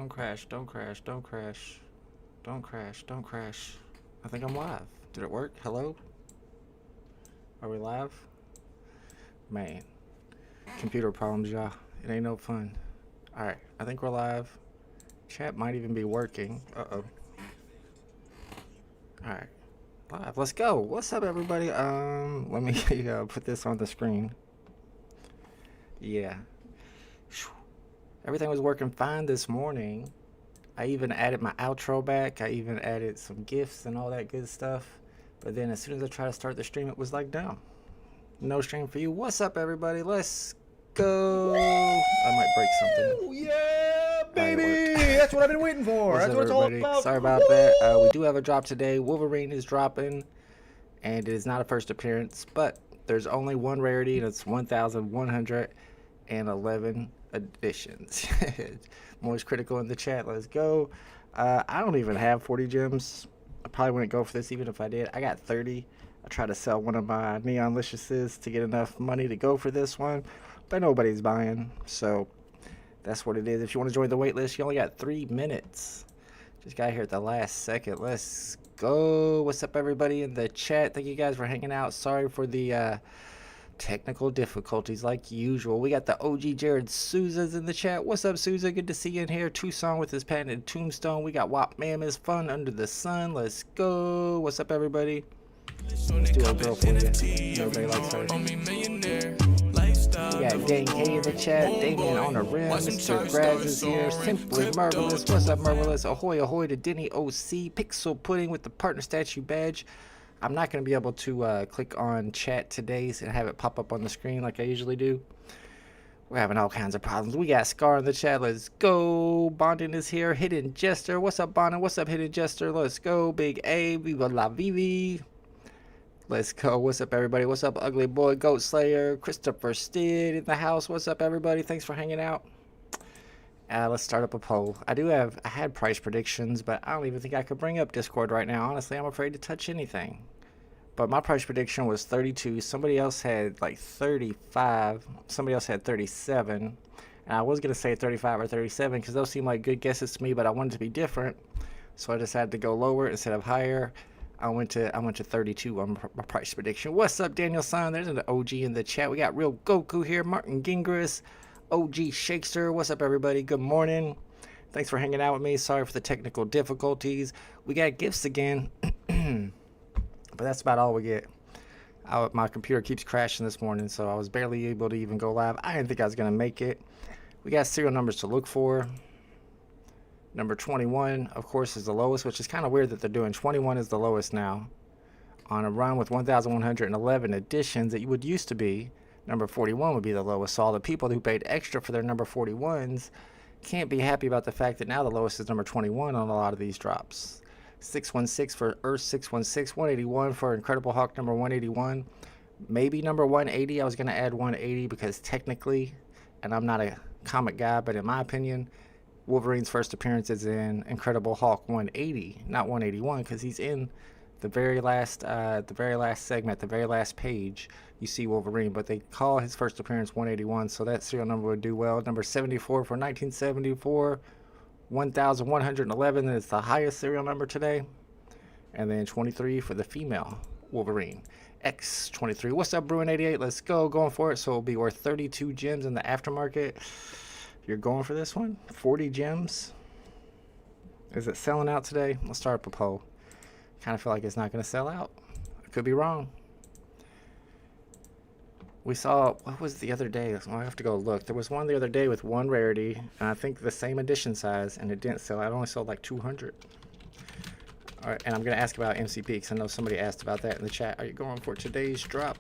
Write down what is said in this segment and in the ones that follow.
Don't crash, don't crash, don't crash. Don't crash, don't crash. I think I'm live. Did it work? Hello? Are we live? Man. Computer problems, y'all. It ain't no fun. Alright, I think we're live. Chat might even be working. Uh-oh. Alright. Live. Let's go. What's up, everybody? Let me put this on the screen. Yeah. Everything was working fine this morning. I even added my outro back. I even added some GIFs and all that good stuff. But then as soon as I tried to start the stream, it was like, no. No stream for you. What's up, everybody? Let's go. I might break something. Yeah, baby. That's what I've been waiting for. That's what it's all about. Sorry about that. We do have a drop today. Wolverine is dropping. And it is not a first appearance. But there's only one rarity. And it's 1,111 editions. Most critical in the chat. Let's go. I don't even have 40 gems. I probably wouldn't go for this even if I did. I got 30. I tried to sell one of my Neonliciouses to get enough money to go for this one, but nobody's buying, so that's what it is. If you want to join the waitlist, you only got 3 minutes. Just got here at the last second. Let's go. What's up, everybody in the chat? Thank you guys for hanging out. Sorry for the technical difficulties like usual. We got the OG Jared Souza's in the chat. What's up, Souza? Good to see you in here. Tucson with his patented tombstone. We got Wop Mammoth Fun Under the Sun. Let's go. What's up, everybody? Let's do a girl for you. Nobody likes her. We got Dan K in the chat. Damien on the rim. Mr. Grads is here. Simply Marvelous. What's up, Marvelous? Ahoy, ahoy to Denny OC. Pixel Pudding with the partner statue badge. I'm not going to be able to click on chat today and have it pop up on the screen like I usually do. We're having all kinds of problems. We got Scar in the chat. Let's go. Bondin is here. Hidden Jester. What's up, Bondin? What's up, Hidden Jester? Let's go. Big A. Viva la VeVe. Let's go. What's up, everybody? What's up, Ugly Boy? Goat Slayer. Christopher Stead in the house. What's up, everybody? Thanks for hanging out. Let's start up a poll. I had price predictions, but I don't even think I could bring up Discord right now. Honestly, I'm afraid to touch anything. But my price prediction was 32. Somebody else had like 35. Somebody else had 37. And I was going to say 35 or 37 because those seem like good guesses to me, but I wanted to be different. So I decided to go lower instead of higher. I went to 32 on my price prediction. What's up, Daniel Son? There's an OG in the chat. We got Real Goku here. Martin Gingras. OG Shakester. What's up, everybody? Good morning. Thanks for hanging out with me. Sorry for the technical difficulties. We got gifts again. But that's about all we get. My computer keeps crashing this morning, so I was barely able to even go live. I didn't think I was going to make it. We got serial numbers to look for. Number 21, of course, is the lowest, which is kind of weird that they're doing. 21 is the lowest now. On a run with 1,111 editions, it would used to be number 41 would be the lowest. So all the people who paid extra for their number 41s can't be happy about the fact that now the lowest is number 21 on a lot of these drops. 616 for Earth 616, 181 for Incredible Hulk number 181. Maybe number 180. I was going to add 180 because technically, and I'm not a comic guy, but in my opinion, Wolverine's first appearance is in Incredible Hulk 180, not 181, because he's in the very last segment, the very last page. You see Wolverine, but they call his first appearance 181, so that serial number would do well. Number 74 for 1974, 1,111 is the highest serial number today, and then 23 for the female Wolverine. X23. What's up, Bruin88? Let's go, going for it. So it'll be worth 32 gems in the aftermarket. You're going for this one? 40 gems? Is it selling out today? Let's start up a poll. Kind of feel like it's not going to sell out. I could be wrong. We saw, what was the other day? Well, I have to go look. There was one the other day with one rarity, and I think the same edition size, and it didn't sell. It only sold like 200. All right, and I'm going to ask about MCP because I know somebody asked about that in the chat. Are you going for today's drop?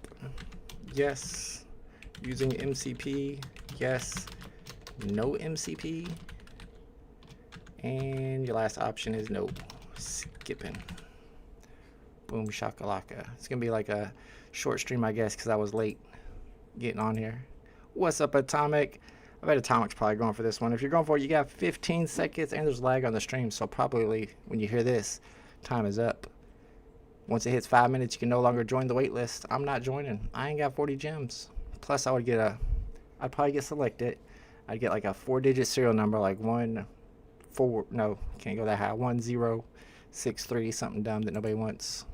Yes. Using MCP? Yes. No MCP, and your last option is no. Skipping. Boom shakalaka. It's gonna be like a short stream, I guess, because I was late getting on here. What's up, Atomic? I bet Atomic's probably going for this one. If you're going for it, you got 15 seconds, and there's lag on the stream, so probably when you hear this, time is up. Once it hits 5 minutes, you can no longer join the wait list. I'm not joining. I ain't got 40 gems. Plus, I would get I'd probably get selected. I'd get like a 4-digit serial number, like 1, 4, no, can't go that high. 1063, something dumb that nobody wants.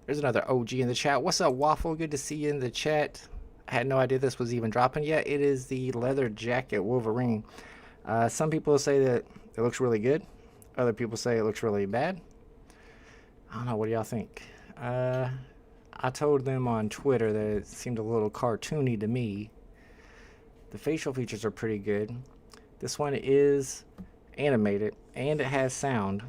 There's another OG in the chat. What's up, Waffle? Good to see you in the chat. I had no idea this was even dropping yet. It is the leather jacket Wolverine. Some people say that it looks really good. Other people say it looks really bad. I don't know. What do y'all think? I told them on Twitter that it seemed a little cartoony to me. The facial features are pretty good. This one is animated and it has sound.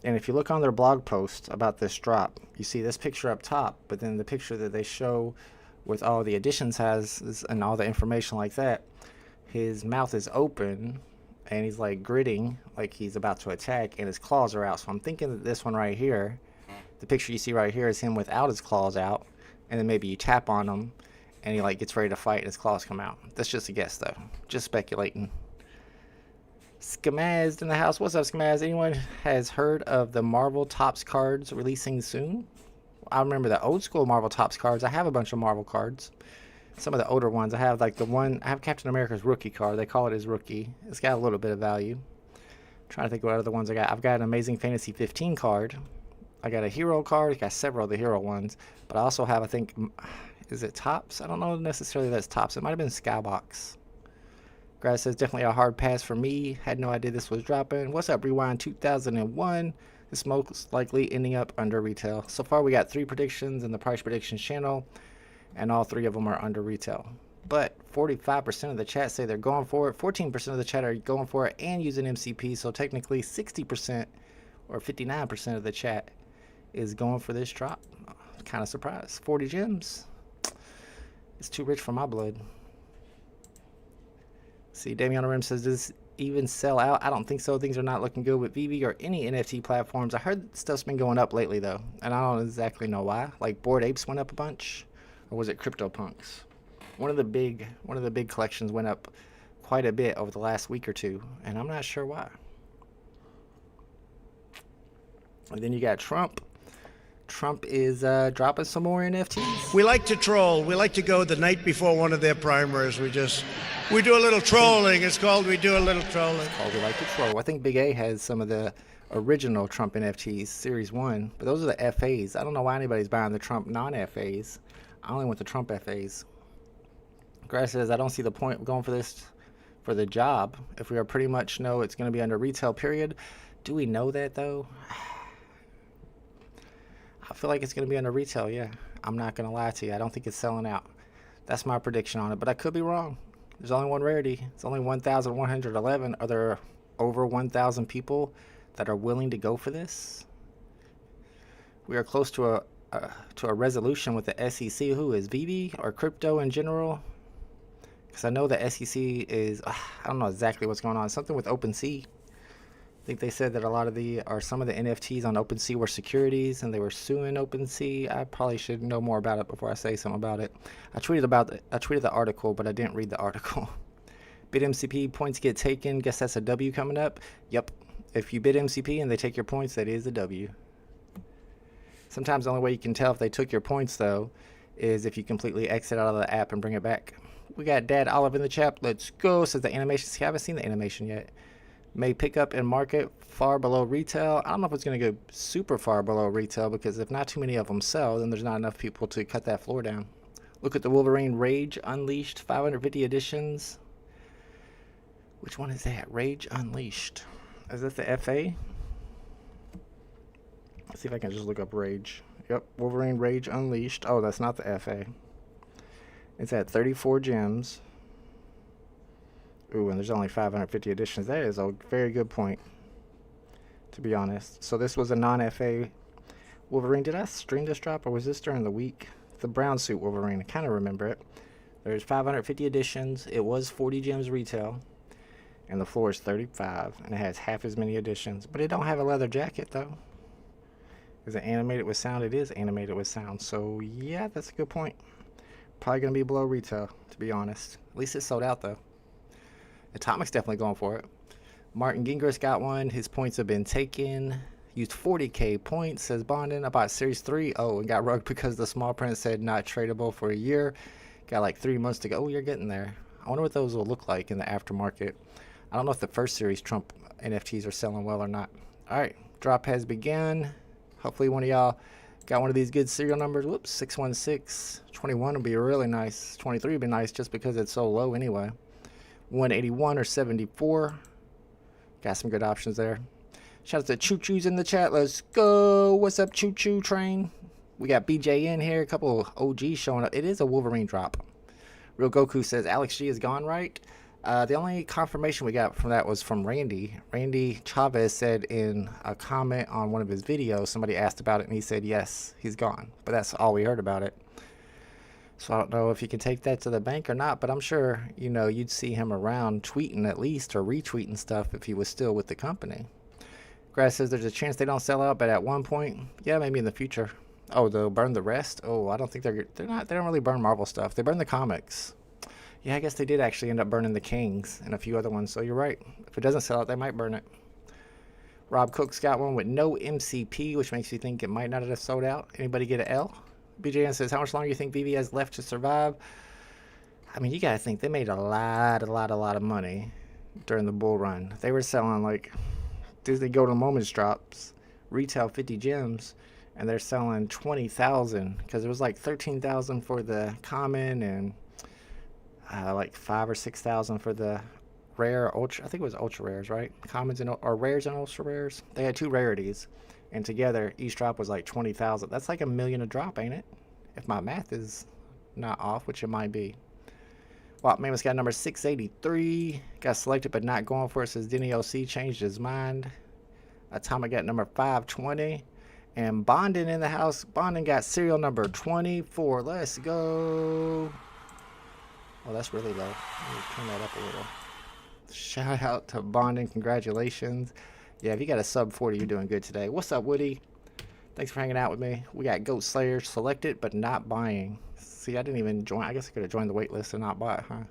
And if you look on their blog post about this drop, you see this picture up top, but then the picture that they show with all the additions and all the information like that, his mouth is open and he's like gritting like he's about to attack and his claws are out. So I'm thinking that this one right here, the picture you see right here, is him without his claws out, and then maybe you tap on him and he like gets ready to fight and his claws come out. That's just a guess though, just speculating. Skamazed in the house. What's up, Skamazed? Anyone has heard of the Marvel Topps cards releasing soon? I remember the old school Marvel Topps cards. I have a bunch of Marvel cards. Some of the older ones. I have like I have Captain America's rookie card. They call it his rookie. It's got a little bit of value. I'm trying to think what other ones I got. I've got an Amazing Fantasy 15 card. I got a hero card. I got several of the hero ones. But I also have, I think, is it Topps? I don't know necessarily that's Topps. It might have been Skybox. Grass says definitely a hard pass for me. Had no idea this was dropping. What's up, Rewind 2001? This most likely ending up under retail. So far we got 3 predictions in the price predictions channel, and all 3 of them are under retail. But 45% of the chat say they're going for it. 14% of the chat are going for it and using MCP. So technically 60% or 59% of the chat is going for this drop. Kind of surprised. 40 gems. It's too rich for my blood. See, Damian Rim says, does this even sell out? I don't think so. Things are not looking good with VeVe or any NFT platforms. I heard stuff's been going up lately though, and I don't exactly know why. Like Bored Apes went up a bunch, or was it CryptoPunks? One of the big collections went up quite a bit over the last week or two, and I'm not sure why. And then you got Trump. Trump is dropping some more NFTs. We like to troll. We like to go the night before one of their primers. We do a little trolling. It's called We Do a Little Trolling. Oh, we like to troll. I think Big A has some of the original Trump NFTs, Series 1, but those are the FAs. I don't know why anybody's buying the Trump non-FAs. I only want the Trump FAs. Grass says, I don't see the point of going for this for the job if we are pretty much know it's going to be under retail, period. Do we know that, though? I feel like it's going to be under retail, yeah. I'm not going to lie to you. I don't think it's selling out. That's my prediction on it, but I could be wrong. There's only one rarity. It's only 1,111. Are there over 1,000 people that are willing to go for this? We are close to a resolution with the SEC. Who is VeVe or crypto in general? Because I know the SEC is, I don't know exactly what's going on. Something with OpenSea. I think they said that some of the NFTs on OpenSea were securities and they were suing OpenSea. I probably should know more about it before I say something about it. I tweeted the article, but I didn't read the article. Bid MCP, points get taken. Guess that's a W coming up. Yep. If you bid MCP and they take your points, that is a W. Sometimes the only way you can tell if they took your points, though, is if you completely exit out of the app and bring it back. We got Dad Olive in the chat. Let's go. Says the animation. See, I haven't seen the animation yet. May pick up and market far below retail. I don't know if it's going to go super far below retail, because if not too many of them sell, then there's not enough people to cut that floor down. Look at the Wolverine Rage Unleashed, 550 editions. Which one is that? Rage Unleashed. Is that the FA? Let's see if I can just look up Rage. Yep, Wolverine Rage Unleashed. Oh, that's not the FA. It's at 34 gems. Ooh, and there's only 550 editions. That is a very good point, to be honest. So this was a non-FA Wolverine. Did I stream this drop, or was this during the week? The brown suit Wolverine. I kind of remember it. There's 550 editions. It was 40 gems retail. And the floor is 35. And it has half as many editions. But it don't have a leather jacket, though. Is it animated with sound? It is animated with sound. So, yeah, that's a good point. Probably going to be below retail, to be honest. At least it's sold out, though. Atomic's definitely going for it. Martin Gingras got one. His points have been taken. Used 40k points, says Bondin. I bought Series 3. Oh, and got rugged because the small print said not tradable for a year. Got like 3 months to go. Oh, you're getting there. I wonder what those will look like in the aftermarket. I don't know if the first series Trump NFTs are selling well or not. All right, drop has begun. Hopefully one of y'all got one of these good serial numbers. Whoops, 616. 21 would be really nice. 23 would be nice just because it's so low anyway. 181 or 74. Got some good options there. Shout out to Choo Choo's in the chat. Let's go. What's up, Choo Choo train? We got BJ in here. A couple of OGs showing up. It is a Wolverine drop. Real Goku says Alex G is gone, right? The only confirmation we got from that was from Randy. Randy Chavez said in a comment on one of his videos, somebody asked about it, and he said, yes, he's gone. But that's all we heard about it. So I don't know if you can take that to the bank or not, but I'm sure, you know, you'd see him around tweeting at least or retweeting stuff if he was still with the company. Grass says there's a chance they don't sell out, but at one point, yeah, maybe in the future. Oh, they'll burn the rest? Oh, I don't think they don't really burn Marvel stuff. They burn the comics. Yeah, I guess they did actually end up burning the Kings and a few other ones, so you're right. If it doesn't sell out, they might burn it. Rob Cook's got one with no MCP, which makes you think it might not have sold out. Anybody get an L? BJN says, how much longer do you think VeVe has left to survive? I mean, you gotta think they made a lot of money during the bull run. They were selling like Disney Golden Moments drops, retail 50 gems, and they're selling 20,000 because it was like 13,000 for the common and like 5,000 or 6,000 for the rare ultra. I think it was ultra rares, right? Commons and or rares and ultra rares. They had two rarities, and together each drop was like 20,000. That's like $1 million a drop, ain't it? If my math is not off, which it might be. Well, Mammoth's got number 683. Got selected but not going for it. Says Denny OC changed his mind. Atomic got number 520. And Bondin in the house. Bondin got serial number 24. Let's go. Oh, that's really low. Let me turn that up a little. Shout out to Bondin. Congratulations. Yeah, if you got a sub 40, you're doing good today. What's up, Woody? Thanks for hanging out with me. We got Goat Slayer selected but not buying. See, I didn't even join. I guess I could have joined the wait list and not bought, huh?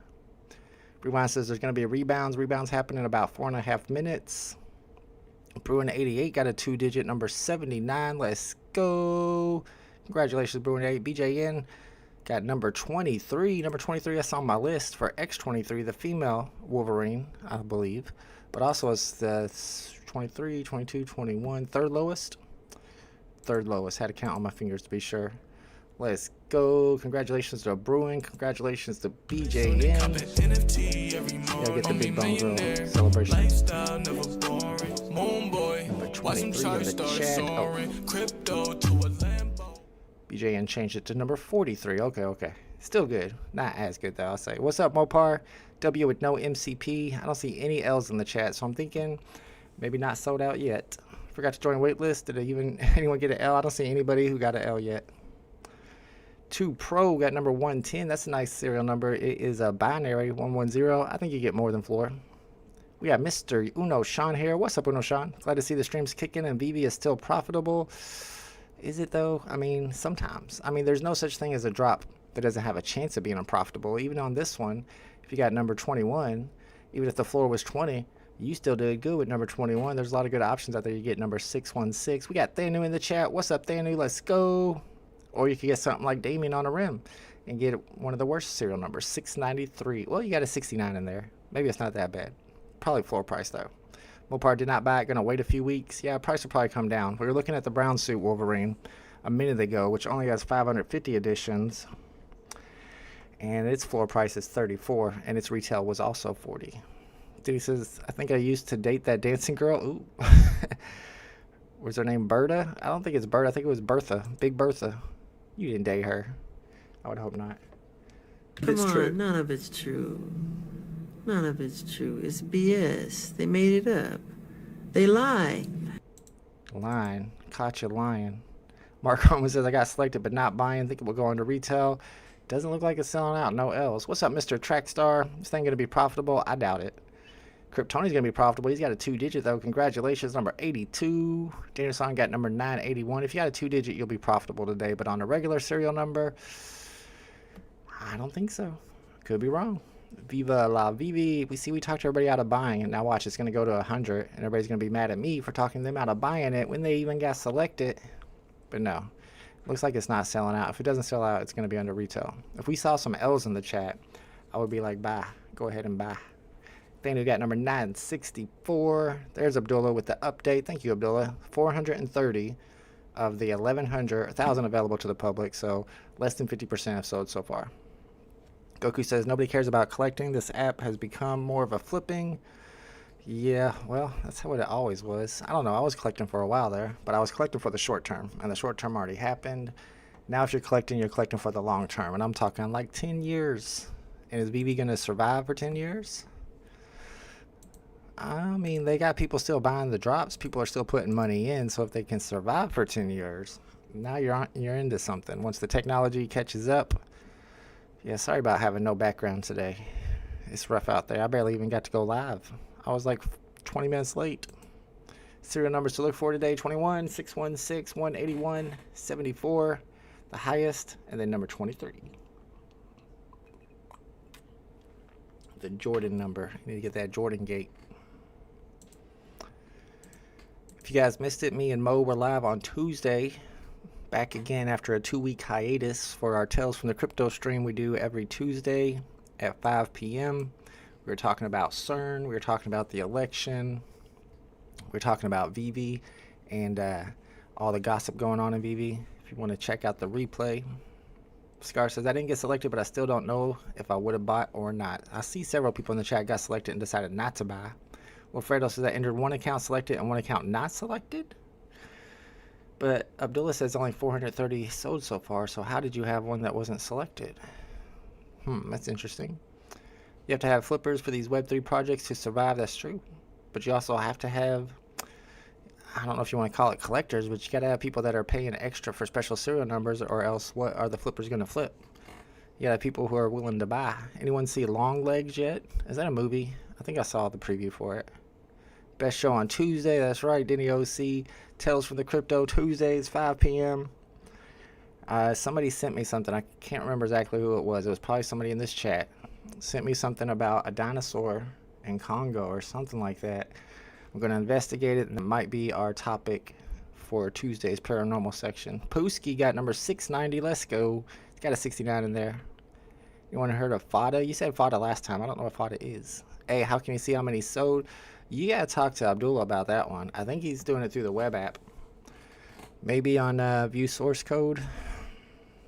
Rewind says there's going to be a rebounds. Rebounds happen in about 4.5 minutes. Bruin 88 got a 2-digit number 79. Let's go. Congratulations, Bruin 8. BJN got number 23. Number 23, that's on my list for X23, the female Wolverine, I believe. But also it's the 23, 22, 21, third lowest. Third lowest. Had to count on my fingers to be sure. Let's go. Congratulations to Bruin. Congratulations to BJN. Yeah, get the big bone girl celebration. Number 23 in the chat. Oh. BJN changed it to number 43. Okay. Still good. Not as good, though, I'll say. What's up, Mopar? W with no MCP. I don't see any L's in the chat, so I'm thinking maybe not sold out yet. Forgot to join waitlist. Did anyone get an L? I don't see anybody who got an L yet. 2 Pro got number 110. That's a nice serial number. It is a binary 110. I think you get more than floor. We got Mr. Uno Sean here. What's up, Uno Sean? Glad to see the streams kicking and VeVe is still profitable. Is it though? I mean, sometimes. I mean, there's no such thing as a drop that doesn't have a chance of being unprofitable. Even on this one, if you got number 21, even if the floor was 20, you still did good with number 21. There's a lot of good options out there. You get number 616. We got Thanu in the chat. What's up, Thanu? Let's go. Or you could get something like Damien on a rim and get one of the worst serial numbers, 693. Well, you got a 69 in there. Maybe it's not that bad. Probably floor price, though. Mopar did not buy it. Going to wait a few weeks. Yeah, price will probably come down. We were looking at the brown suit Wolverine a minute ago, which only has 550 editions. And its floor price is 34, and its retail was also 40. Dude says, I think I used to date that dancing girl. Ooh. Was her name Berta? I don't think it's Berta. I think it was Bertha. Big Bertha. You didn't date her. I would hope not. Come on, none of it's true. None of it's true. It's BS. They made it up. They lie. Lying. Caught you lying. Mark Holman says, I got selected but not buying. Think it will go into retail. Doesn't look like it's selling out. No L's. What's up, Mr. Trackstar? This thing going to be profitable? I doubt it. Kryptoni's going to be profitable. He's got a 2-digit, though. Congratulations. Number 82. Danielson got number 981. If you got a 2-digit, you'll be profitable today. But on a regular serial number, I don't think so. Could be wrong. Viva la VeVe. We talked everybody out of buying it. Now watch, it's going to go to 100. And everybody's going to be mad at me for talking them out of buying it when they even got selected. But no. Looks like it's not selling out. If it doesn't sell out, it's going to be under retail. If we saw some L's in the chat, I would be like, buy. Go ahead and buy. Then we got number 964. There's Abdullah with the update. Thank you, Abdullah. 430 of the 1,000 available to the public, so less than 50% have sold so far. Goku says, nobody cares about collecting. This app has become more of a flipping. Yeah, well, that's how it always was. I don't know. I was collecting for a while there, but I was collecting for the short term, and the short term already happened. Now if you're collecting for the long term, and I'm talking like 10 years. And is VeVe going to survive for 10 years? I mean, they got people still buying the drops. People are still putting money in, so if they can survive for 10 years, now you're into something. Once the technology catches up. Yeah, sorry about having no background today. It's rough out there. I barely even got to go live. I was like 20 minutes late. Serial numbers to look for today: 21, 616, 181, 74, the highest, and then number 23. The Jordan number. You need to get that Jordan gate. If you guys missed it, me and Mo were live on Tuesday. Back again after a 2-week hiatus for our Tales from the Crypto stream we do every Tuesday at 5 p.m. We were talking about CERN. We were talking about the election. We were talking about VeVe and all the gossip going on in VeVe. If you want to check out the replay. Scar says, I didn't get selected, but I still don't know if I would have bought or not. I see several people in the chat got selected and decided not to buy. Wilfredo says, I entered one account selected and one account not selected. But Abdullah says only 430 sold so far, so how did you have one that wasn't selected? That's interesting. You have to have flippers for these Web3 projects to survive, that's true. But you also have to have, I don't know if you want to call it collectors, but you got to have people that are paying extra for special serial numbers, or else what are the flippers going to flip? You got to have people who are willing to buy. Anyone see Long Legs yet? Is that a movie? I think I saw the preview for it. Best show on Tuesday, that's right, Denny OC. Tales from the Crypto, Tuesdays, 5 p.m. Somebody sent me something. I can't remember exactly who it was. It was probably somebody in this chat. Sent me something about a dinosaur in Congo or something like that. I'm going to investigate it, and it might be our topic for Tuesday's paranormal section. Pooski got number 690. Let's go. It's got a 69 in there. You want to heard of Fada? You said Fada last time. I don't know what Fada is. Hey, how can you see how many sold? You got to talk to Abdullah about that one. I think he's doing it through the web app. Maybe on view source code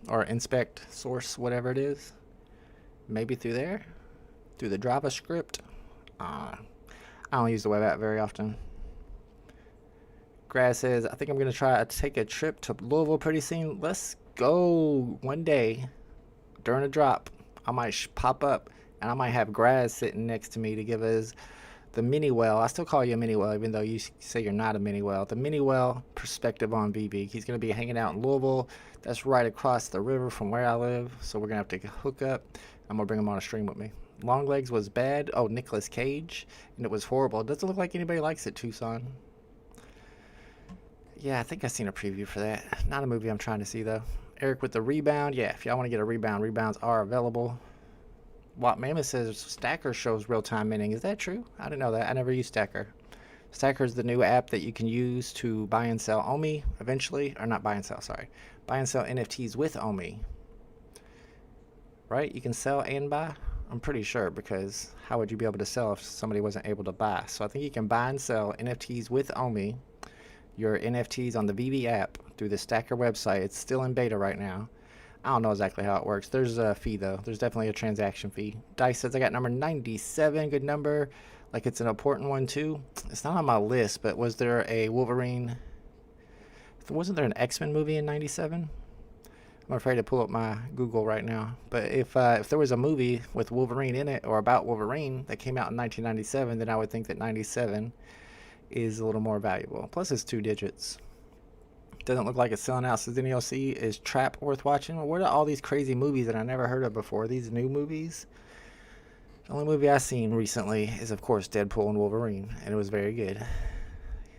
or inspect source, whatever it is. Maybe through there. Through the JavaScript. I don't use the web app very often. Grass says, I think I'm going to try to take a trip to Louisville pretty soon. Let's go one day during a drop. I might pop up and I might have Grass sitting next to me to give us the mini well. I still call you a mini well, even though you say you're not a mini well. The mini well perspective on VeVe. He's going to be hanging out in Louisville. That's right across the river from where I live. So we're going to have to hook up. I'm going to bring him on a stream with me. Long Legs was bad. Oh, Nicolas Cage. And it was horrible. It doesn't look like anybody likes it, Tucson. Yeah, I think I've seen a preview for that. Not a movie I'm trying to see, though. Eric with the rebound. Yeah, if y'all want to get a rebound, rebounds are available. Watt Mammoth says Stacker shows real-time minting. Is that true? I didn't know that. I never used Stacker. Stacker is the new app that you can use to buy and sell OMI eventually. Or not buy and sell, sorry. Buy and sell NFTs with OMI. Right? You can sell and buy? I'm pretty sure, because how would you be able to sell if somebody wasn't able to buy? So I think you can buy and sell NFTs with OMI. Your NFTs on the VeVe app through the Stacker website. It's still in beta right now. I don't know exactly how it works. There's a fee, though. There's definitely a transaction fee. Dice says I got number 97. Good number. Like it's an important one, too. It's not on my list, but was there a Wolverine? Wasn't there an X-Men movie in 97? I'm afraid to pull up my Google right now. But if there was a movie with Wolverine in it or about Wolverine that came out in 1997, then I would think that 97 is a little more valuable. Plus, it's 2 digits. Doesn't look like it's selling out. Says NEOC, is Trap worth watching? Well, what are all these crazy movies that I never heard of before? These new movies? The only movie I've seen recently is, of course, Deadpool and Wolverine, and it was very good.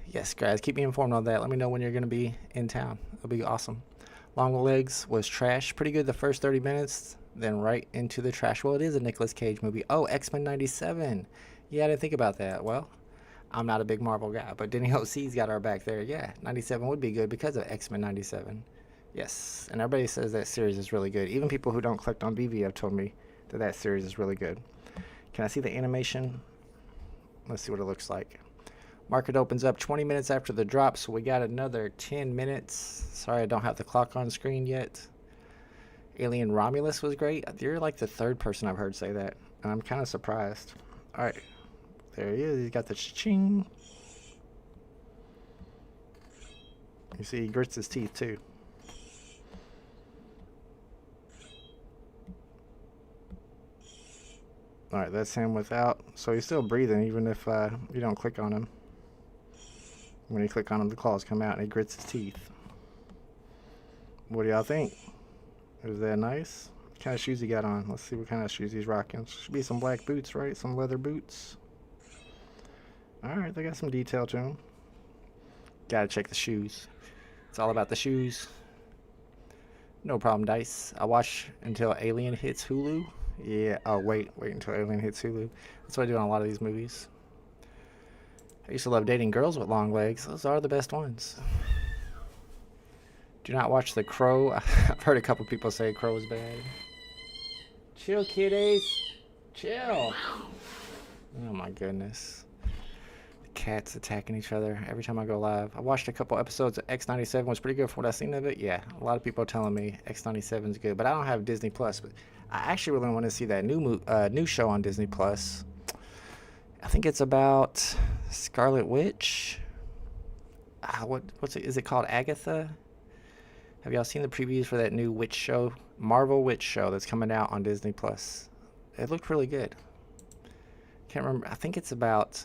Yes, guys, keep me informed on that. Let me know when you're going to be in town. It'll be awesome. Long Legs was trash. Pretty good the first 30 minutes, then right into the trash. Well, it is a Nicolas Cage movie. Oh, X-Men 97. Yeah, I didn't think about that. Well, I'm not a big Marvel guy, but Denny OC's got our back there. Yeah, 97 would be good because of X-Men 97. Yes, and everybody says that series is really good. Even people who don't collect on VeVe have told me that that series is really good. Can I see the animation? Let's see what it looks like. Market opens up 20 minutes after the drop, so we got another 10 minutes. Sorry I don't have the clock on screen yet. Alien Romulus was great. You're like the third person I've heard say that, and I'm kind of surprised. Alright, there he is. He's got the ching. You see, he grits his teeth too. Alright, that's him without. So he's still breathing even if you don't click on him. When you click on him, the claws come out and he grits his teeth. What do y'all think? Is that nice? What kind of shoes he got on? Let's see what kind of shoes he's rocking. Should be some black boots, right? Some leather boots. Alright, they got some detail to them. Gotta check the shoes. It's all about the shoes. No problem, Dice. I'll watch until Alien hits Hulu. Yeah, oh wait until Alien hits Hulu. That's what I do on a lot of these movies. I used to love dating girls with long legs. Those are the best ones. Do not watch The Crow. I've heard a couple people say Crow is bad. Chill, kiddies. Chill. Oh my goodness. The cats attacking each other every time I go live. I watched a couple episodes of X97. Was pretty good from what I've seen of it. Yeah, a lot of people are telling me X97 is good. But I don't have Disney Plus. But I actually really want to see that new show on Disney Plus. I think it's about Scarlet Witch. What's it? Is it called Agatha? Have y'all seen the previews for that new witch show, Marvel witch show that's coming out on Disney Plus? It looked really good. Can't remember. I think it's about,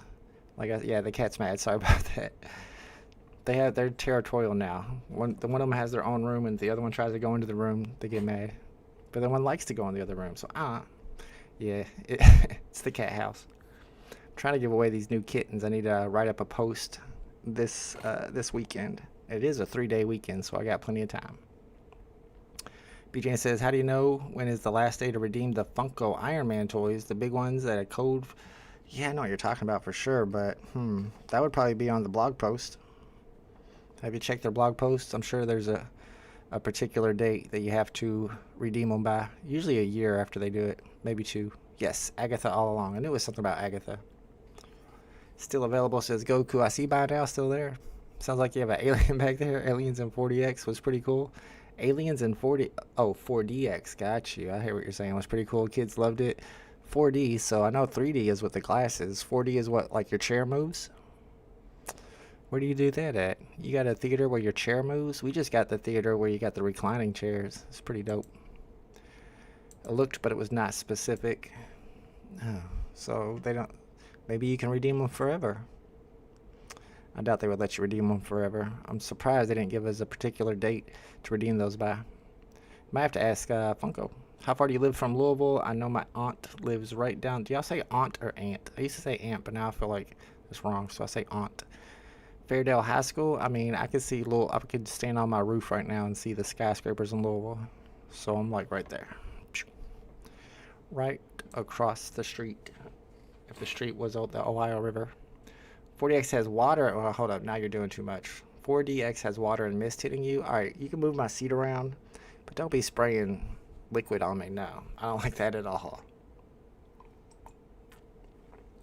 yeah, the cat's mad. Sorry about that. They're territorial now. One of them has their own room, and the other one tries to go into the room. They get mad, but the one likes to go in the other room. So yeah, it's the cat house. I'm trying to give away these new kittens. I need to write up a post this weekend. It is a 3-day weekend, so I got plenty of time. BJ says, how do you know when is the last day to redeem the Funko Iron Man toys, the big ones that a code? Yeah, I know what you're talking about for sure, but that would probably be on the blog post. Have you checked their blog posts? I'm sure there's a particular date that you have to redeem them by. Usually a year after they do it, maybe 2. Yes, Agatha all along. I knew it was something about Agatha. Still available, says Goku. I see by now, still there. Sounds like you have an alien back there. Aliens in 40X was pretty cool. Aliens in 4DX. Got you. I hear what you're saying. It was pretty cool. Kids loved it. 4D, so I know 3D is with the glasses. 4D is what, like your chair moves? Where do you do that at? You got a theater where your chair moves? We just got the theater where you got the reclining chairs. It's pretty dope. It looked, but it was not specific. Oh, so they don't... Maybe you can redeem them forever. I doubt they would let you redeem them forever. I'm surprised they didn't give us a particular date to redeem those by. Might have to ask Funko. How far do you live from Louisville? I know my aunt lives right down. Do y'all say aunt or aunt? I used to say aunt, but now I feel like it's wrong, so I say aunt. Fairdale High School. I mean, I could see I could stand on my roof right now and see the skyscrapers in Louisville. So I'm like right there, right across the street. If the street was the Ohio River. 4DX has water. Oh, hold up. Now you're doing too much. 4DX has water and mist hitting you. All right, you can move my seat around, but don't be spraying liquid on me. No, I don't like that at all.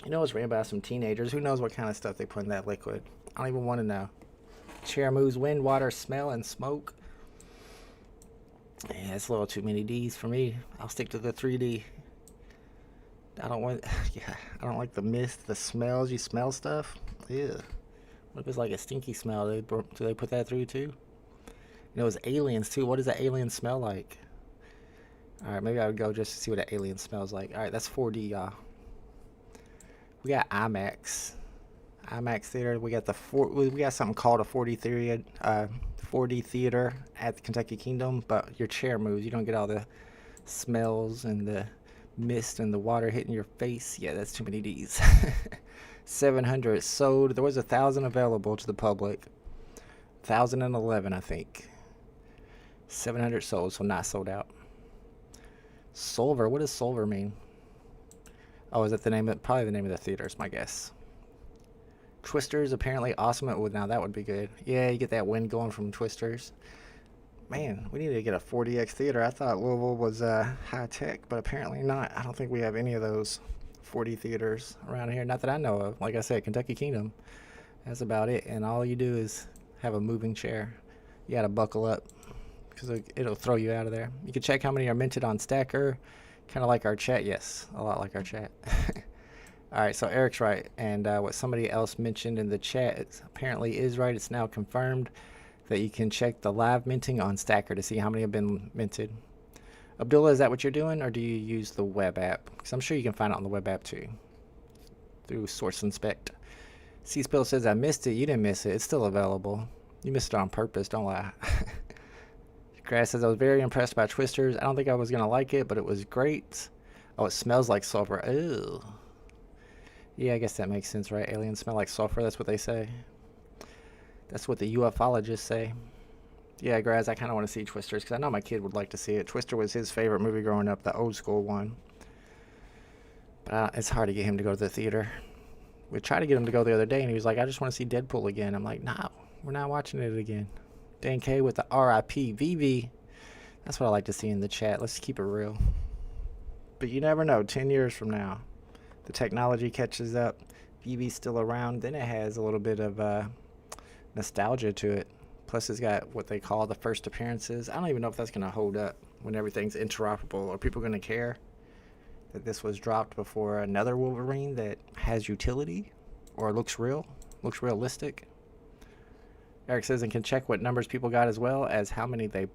You know, it's ran by some teenagers. Who knows what kind of stuff they put in that liquid? I don't even want to know. Chair moves, wind, water, smell, and smoke. Yeah, it's a little too many D's for me. I'll stick to the 3D. I don't like the mist, the smells. You smell stuff? Yeah. What if it's like a stinky smell? Do they put that through too? You know, it's aliens too. What does an alien smell like? Alright, maybe I would go just to see what an alien smells like. Alright, that's 4D, y'all. We got IMAX. IMAX theater. We got we got something called a 4D theater at the Kentucky Kingdom, but your chair moves. You don't get all the smells and the mist and the water hitting your face. Yeah, that's too many D's. 700 sold. There was 1,000 available to the public. 1,011, I think. 700 sold, so not sold out. Solver. What does Solver mean? Oh, is that the name of probably the name of the theater is my guess. Twisters apparently awesome. Now that would be good. Yeah, you get that wind going from Twisters. Man, we need to get a 4DX theater. I thought Louisville was high tech, but apparently not. I don't think we have any of those. 40 theaters around here. Not that I know of. Like I said, Kentucky Kingdom. That's about it. And all you do is have a moving chair. You gotta buckle up because it'll throw you out of there. You can check how many are minted on Stacker. Kind of like our chat. Yes, a lot like our chat. All right, so Eric's right. And what somebody else mentioned in the chat apparently is right. It's now confirmed that you can check the live minting on Stacker to see how many have been minted. Abdullah, is that what you're doing, or do you use the web app? Because I'm sure you can find it on the web app too, through Source Inspect. C-Spill says, I missed it. You didn't miss it. It's still available. You missed it on purpose, don't lie. Grass says, I was very impressed by Twisters. I don't think I was going to like it, but it was great. Oh, it smells like sulfur. Ew. Yeah, I guess that makes sense, right? Aliens smell like sulfur. That's what they say. That's what the ufologists say. Yeah, Graz, I kind of want to see Twisters because I know my kid would like to see it. Twister was his favorite movie growing up, the old school one. But it's hard to get him to go to the theater. We tried to get him to go the other day, and he was like, I just want to see Deadpool again. I'm like, no, we're not watching it again. Dan K with the RIP VeVe. That's what I like to see in the chat. Let's keep it real. But you never know. 10 years from now, the technology catches up. VeVe's still around. Then it has a little bit of nostalgia to it. Plus, it's got what they call the first appearances. I don't even know if that's going to hold up when everything's interoperable. Are people going to care that this was dropped before another Wolverine that has utility or looks real, looks realistic? Eric says, and can check what numbers people got as well as how many they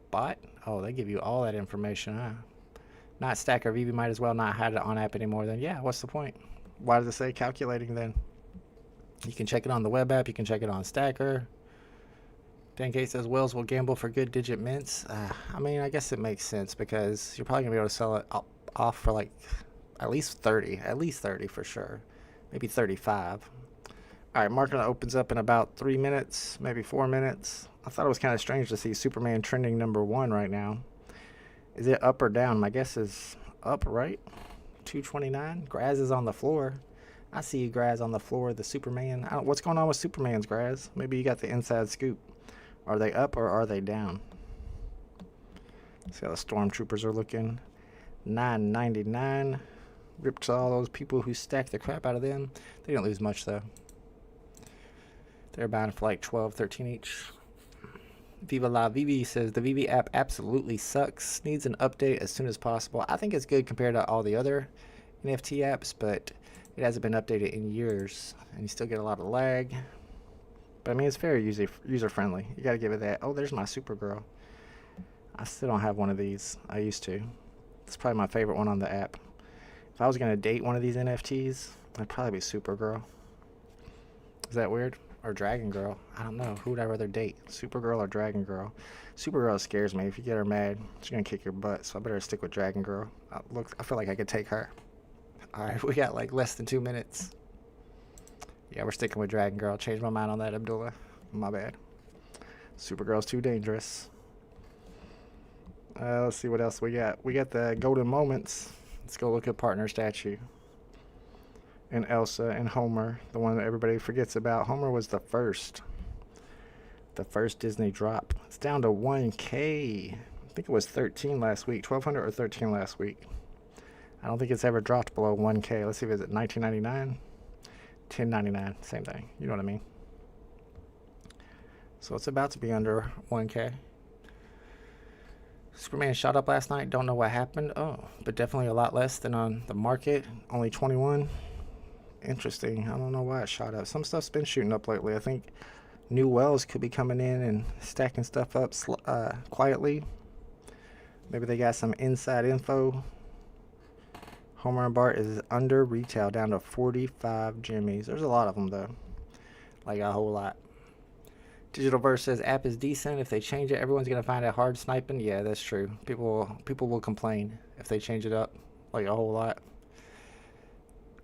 bought. Oh, they give you all that information, huh? Not Stacker. VeVe might as well not hide it on app anymore. Then, yeah, what's the point? Why does it say calculating then? You can check it on the web app. You can check it on Stacker. Dan K says, Wells will gamble for good digit mints. I mean, I guess it makes sense because you're probably going to be able to sell it off for like at least 30. At least 30 for sure. Maybe 35. All right, market opens up in about 3 minutes, maybe 4 minutes. I thought it was kind of strange to see Superman trending #1 right now. Is it up or down? My guess is up, right? 229. Graz is on the floor. I see you, Graz, on the floor. The Superman. What's going on with Superman's, Graz? Maybe you got the inside scoop. Are they up or are they down? See how the stormtroopers are looking. $9.99. Rip to all those people who stack the crap out of them. They don't lose much though. They're buying for like 12, 13 each. Viva La VeVe says the VeVe app absolutely sucks. Needs an update as soon as possible. I think it's good compared to all the other NFT apps, but it hasn't been updated in years, and you still get a lot of lag. But I mean, it's very user friendly. You gotta give it that. Oh, there's my Supergirl. I still don't have one of these. I used to. It's probably my favorite one on the app. If I was gonna date one of these NFTs, I'd probably be Supergirl. Is that weird? Or Dragon Girl? I don't know. Who would I rather date? Supergirl or Dragon Girl? Supergirl scares me. If you get her mad, she's gonna kick your butt. So I better stick with Dragon Girl. I feel like I could take her. All right, we got like less than 2 minutes. Yeah, we're sticking with Dragon Girl. Changed my mind on that, Abdullah. My bad. Supergirl's too dangerous. Let's see what else we got. We got the golden moments. Let's go look at partner statue. And Elsa and Homer, the one that everybody forgets about. Homer was the first Disney drop. It's down to 1K. I think it was 13 last week. 1,200 or 13 last week. I don't think it's ever dropped below 1K. Let's see if it's at $19.99. $10.99, same thing. You know what I mean? So it's about to be under 1K. Superman shot up last night. Don't know what happened. Oh, but definitely a lot less than on the market. Only 21. Interesting. I don't know why it shot up. Some stuff's been shooting up lately. I think new wells could be coming in and stacking stuff up quietly. Maybe they got some inside info. Homer and Bart is under retail, down to 45 jimmies. There's a lot of them though, like a whole lot. Digital Verse says app is decent. If they change it, everyone's gonna find it hard sniping. Yeah, that's true. People will complain if they change it up, like a whole lot.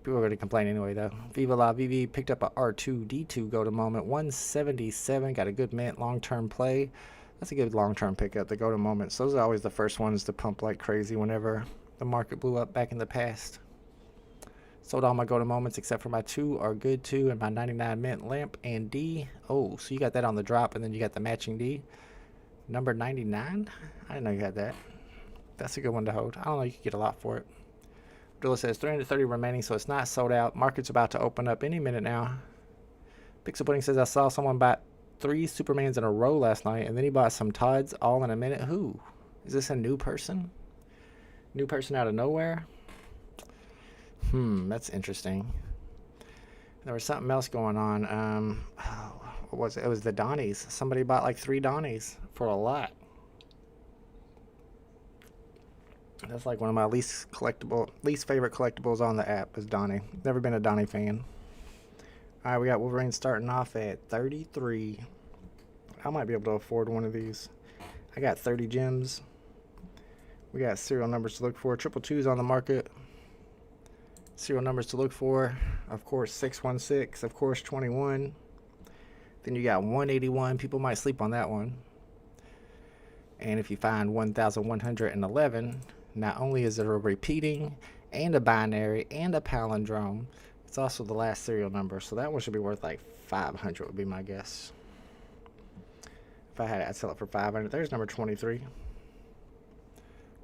People are gonna complain anyway though. Viva La VeVe picked up a R2D2 go to moment 177. Got a good mint long-term play. That's a good long-term pickup. The go to moments. Those are always the first ones to pump like crazy whenever the market blew up back in the past. Sold all my go to moments except for my 2 are good too, and my 99 mint lamp and D. Oh, so you got that on the drop, and then you got the matching D. Number 99? I didn't know you had that. That's a good one to hold. I don't know, you could get a lot for it. Driller says 330 remaining, so it's not sold out. Market's about to open up any minute now. Pixel Pudding says I saw someone buy 3 Supermans in a row last night, and then he bought some Todds all in a minute. Who? Is this a new person? New person out of nowhere? That's interesting. There was something else going on. What was it? It was the Donnies. Somebody bought like 3 Donnies for a lot. That's like one of my least favorite collectibles on the app is Donnie. Never been a Donnie fan. All right, we got Wolverine starting off at 33. I might be able to afford one of these. I got 30 gems. We got serial numbers to look for. 222's on the market. Serial numbers to look for. Of course, 616. Of course, 21. Then you got 181. People might sleep on that one. And if you find 1111, not only is it a repeating and a binary and a palindrome, it's also the last serial number. So that one should be worth like 500 would be my guess. If I had it, I'd sell it for 500. There's number 23.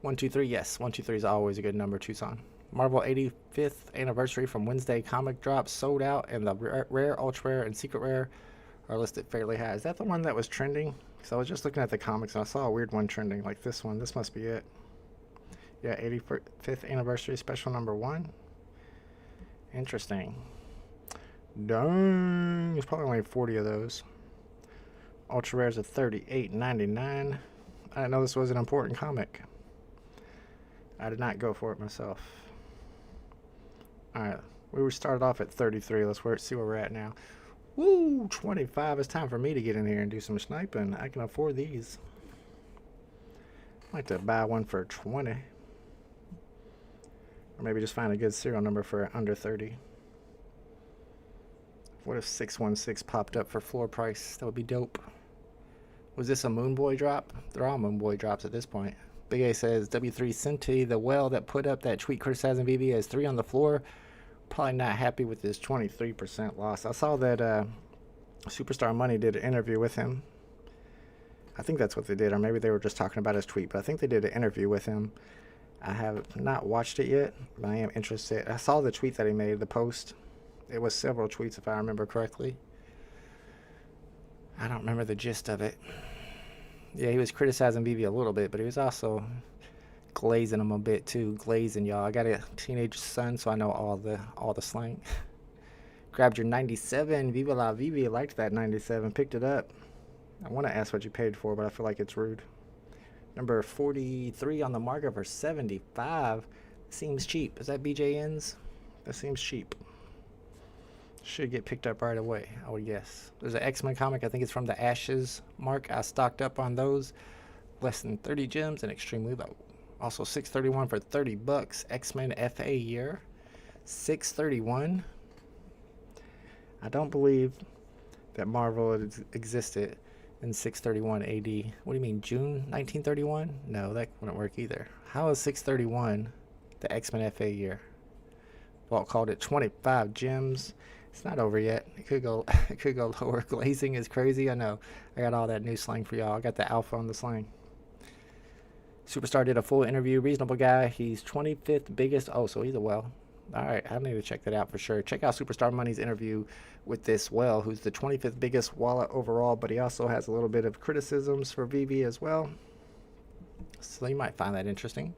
123, yes. 123 is always a good number, Tucson. Marvel 85th anniversary from Wednesday comic drop sold out, and the rare, ultra rare, and secret rare are listed fairly high. Is that the one that was trending? Because I was just looking at the comics and I saw a weird one trending, like this one. This must be it. Yeah, 85th anniversary special number 1. Interesting. Dang, there's probably only 40 of those. Ultra rares of $38.99. I didn't know this was an important comic. I did not go for it myself. Alright, we were started off at 33. Let's see where we're at now. Woo, 25. It's time for me to get in here and do some sniping. I can afford these. I'd like to buy one for 20. Or maybe just find a good serial number for under 30. What if 616 popped up for floor price? That would be dope. Was this a Moonboy drop? They're all Moonboy drops at this point. Big A says, W3 Senti, the well that put up that tweet criticizing VeVe has 3 on the floor. Probably not happy with his 23% loss. I saw that Superstar Money did an interview with him. I think that's what they did, or maybe they were just talking about his tweet, but I think they did an interview with him. I have not watched it yet, but I am interested. I saw the tweet that he made, the post. It was several tweets, if I remember correctly. I don't remember the gist of it. Yeah, he was criticizing VeVe a little bit, but he was also glazing him a bit too. Glazing, y'all. I got a teenage son, so I know all the slang. Grabbed your 97. Viva la VeVe. Liked that 97. Picked it up. I want to ask what you paid for, but I feel like it's rude. Number 43 on the market for 75. Seems cheap. Is that BJN's? That seems cheap. Should get picked up right away, I would guess. There's an X-Men comic. I think it's from the Ashes mark. I stocked up on those. Less than 30 gems and extremely low. Also 631 for 30 bucks. X-Men FA year. 631. I don't believe that Marvel existed in 631 AD. What do you mean, June 1931? No, that wouldn't work either. How is 631 the X-Men FA year? Walt called it 25 gems. It's not over yet. It could go lower. Glazing is crazy. I know. I got all that new slang for y'all. I got the alpha on the slang. Superstar did a full interview. Reasonable guy. He's 25th biggest. Oh, so he's a well. All right. I need to check that out for sure. Check out Superstar Money's interview with this well, who's the 25th biggest wallet overall, but he also has a little bit of criticisms for VeVe as well. So you might find that interesting.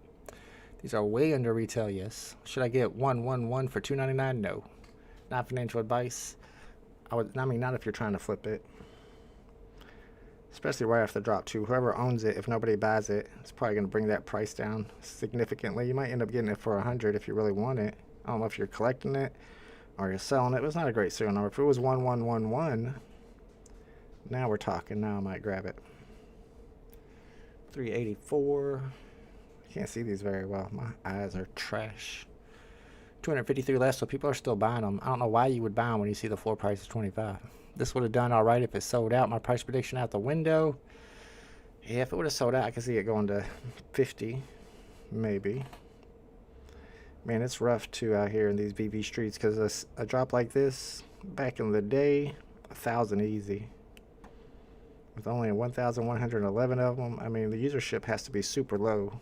These are way under retail, yes. Should I get 111 for $2.99? No. Not financial advice. I mean, not if you're trying to flip it. Especially right after the drop, too. Whoever owns it, if nobody buys it, it's probably going to bring that price down significantly. You might end up getting it for 100 if you really want it. I don't know if you're collecting it or you're selling it. But it's not a great serial number. If it was 1111, now we're talking. Now I might grab it. 384. I can't see these very well. My eyes are trash. 253 left, so people are still buying them. I don't know why you would buy them when you see the floor price is 25. This would have done all right if it sold out. My price prediction out the window. Yeah, if it would have sold out, I could see it going to 50, maybe. Man, it's rough too out here in these VeVe streets because a drop like this back in the day, 1,000 easy. With only 1,111 of them, I mean, the usership has to be super low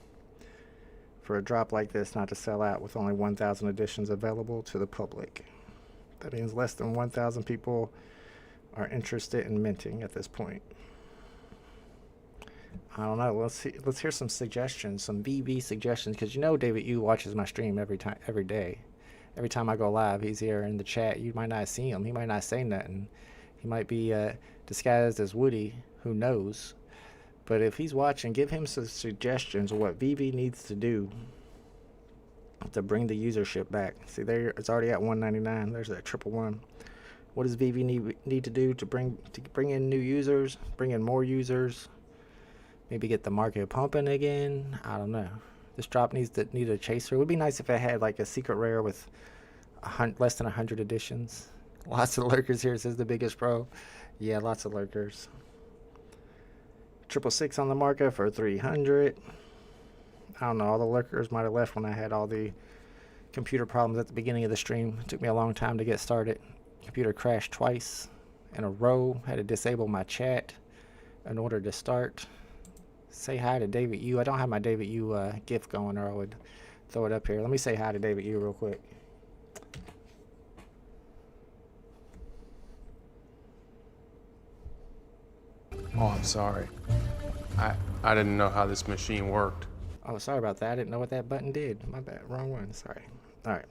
for a drop like this not to sell out with only 1,000 editions available to the public. That means less than 1,000 people are interested in minting at this point. I don't know. Let's hear some suggestions, some VeVe suggestions, because you know David Yu watches my stream every day. Every time I go live, he's here in the chat. You might not see him. He might not say nothing. He might be disguised as Woody. Who knows? But if he's watching, give him some suggestions of what VeVe needs to do to bring the usership back. See, there it's already at 199. There's that 111. What does VeVe need to do to bring in new users, bring in more users? Maybe get the market pumping again. I don't know. This drop needs a chaser. It would be nice if it had like a secret rare with less than 100 editions. Lots of lurkers here, says the biggest pro. Yeah, lots of lurkers. 666 on the market for 300. I don't know. All the lurkers might have left when I had all the computer problems at the beginning of the stream. It took me a long time to get started. Computer crashed twice in a row. Had to disable my chat in order to start. Say hi to David Yu. I don't have my David Yu GIF going, or I would throw it up here. Let me say hi to David Yu real quick. Oh, I'm sorry. I didn't know how this machine worked. Oh, sorry about that. I didn't know what that button did. My bad. Wrong one. Sorry. All right.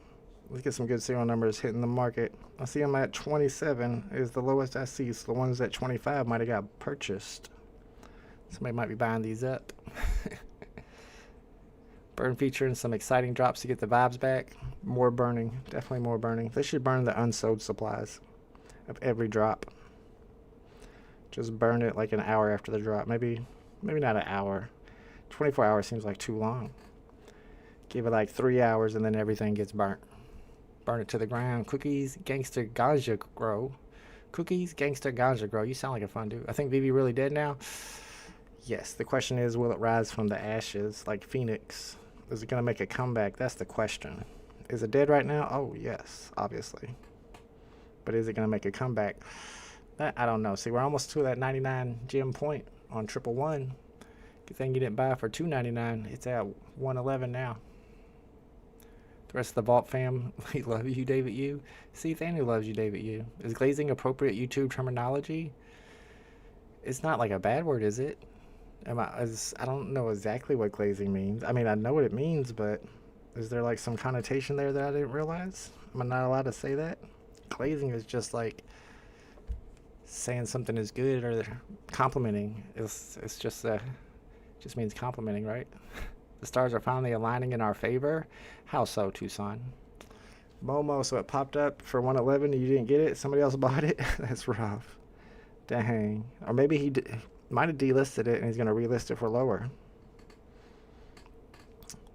Let's get some good serial numbers hitting the market. I see them at 27 is the lowest I see. So the ones at 25 might have got purchased. Somebody might be buying these up. Burn feature and some exciting drops to get the vibes back. More burning. Definitely more burning. They should burn the unsold supplies of every drop. Just burn it like an hour after the drop. Maybe not an hour. 24 hours seems like too long. Give it like 3 hours and then everything gets burnt. Burn it to the ground. Cookies, gangster ganja grow. Cookies, gangster ganja grow. You sound like a fun dude. I think VeVe really dead now. Yes, the question is, will it rise from the ashes like Phoenix? Is it going to make a comeback? That's the question. Is it dead right now? Oh, yes, obviously. But is it going to make a comeback? That, I don't know. See, we're almost to that 99 gem point on 111. Good thing you didn't buy for $2.99. It's at 111 now. The rest of the Vault fam, we love you, David Yu. See, Thanu loves you, David Yu. Is glazing appropriate YouTube terminology? It's not like a bad word, is it? I don't know exactly what glazing means. I mean, I know what it means, but is there like some connotation there that I didn't realize? Am I not allowed to say that? Glazing is just like saying something is good or complimenting. It's just means complimenting, right? The stars are finally aligning in our favor. How so, Tucson? Momo, so it popped up for 111 and you didn't get it? Somebody else bought it? That's rough. Dang. Or maybe he might have delisted it and he's going to relist it for lower.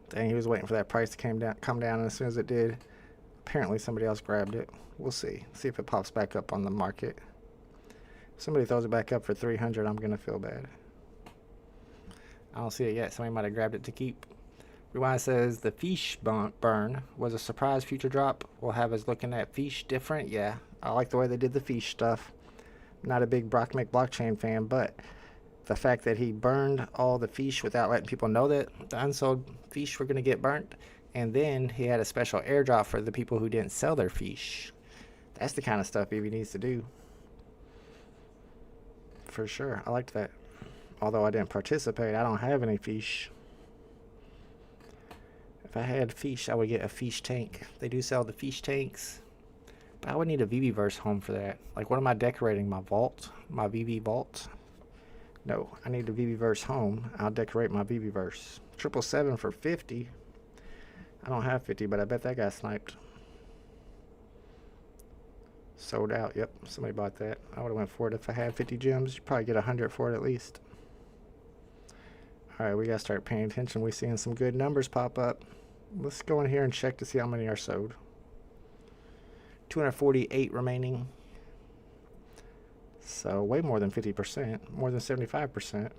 Dang, he was waiting for that price to come down, and as soon as it did, apparently somebody else grabbed it. We'll see. See if it pops back up on the market. If somebody throws it back up for 300, I'm going to feel bad. I don't see it yet. Somebody might have grabbed it to keep. Rewind says the fish burn was a surprise future drop. We'll have us looking at fish different. Yeah, I like the way they did the fish stuff. Not a big Brock McBlockchain fan, but the fact that he burned all the fish without letting people know that the unsold fish were going to get burnt, and then he had a special airdrop for the people who didn't sell their fish. That's the kind of stuff VeVe needs to do. For sure. I liked that. Although I didn't participate, I don't have any fish. If I had fish, I would get a fish tank. They do sell the fish tanks. But I would need a VeVeverse home for that. Like, what am I decorating? My vault? My VeVe vault? No, I need a VeVeverse home. I'll decorate my VeVeverse. 777 for 50. I don't have 50, but I bet that got sniped. Sold out. Yep, somebody bought that. I would have went for it if I had 50 gems. You'd probably get 100 for it at least. Alright, we gotta start paying attention. We're seeing some good numbers pop up. Let's go in here and check to see how many are sold. 248 remaining. So way more than 50%. More than 75%.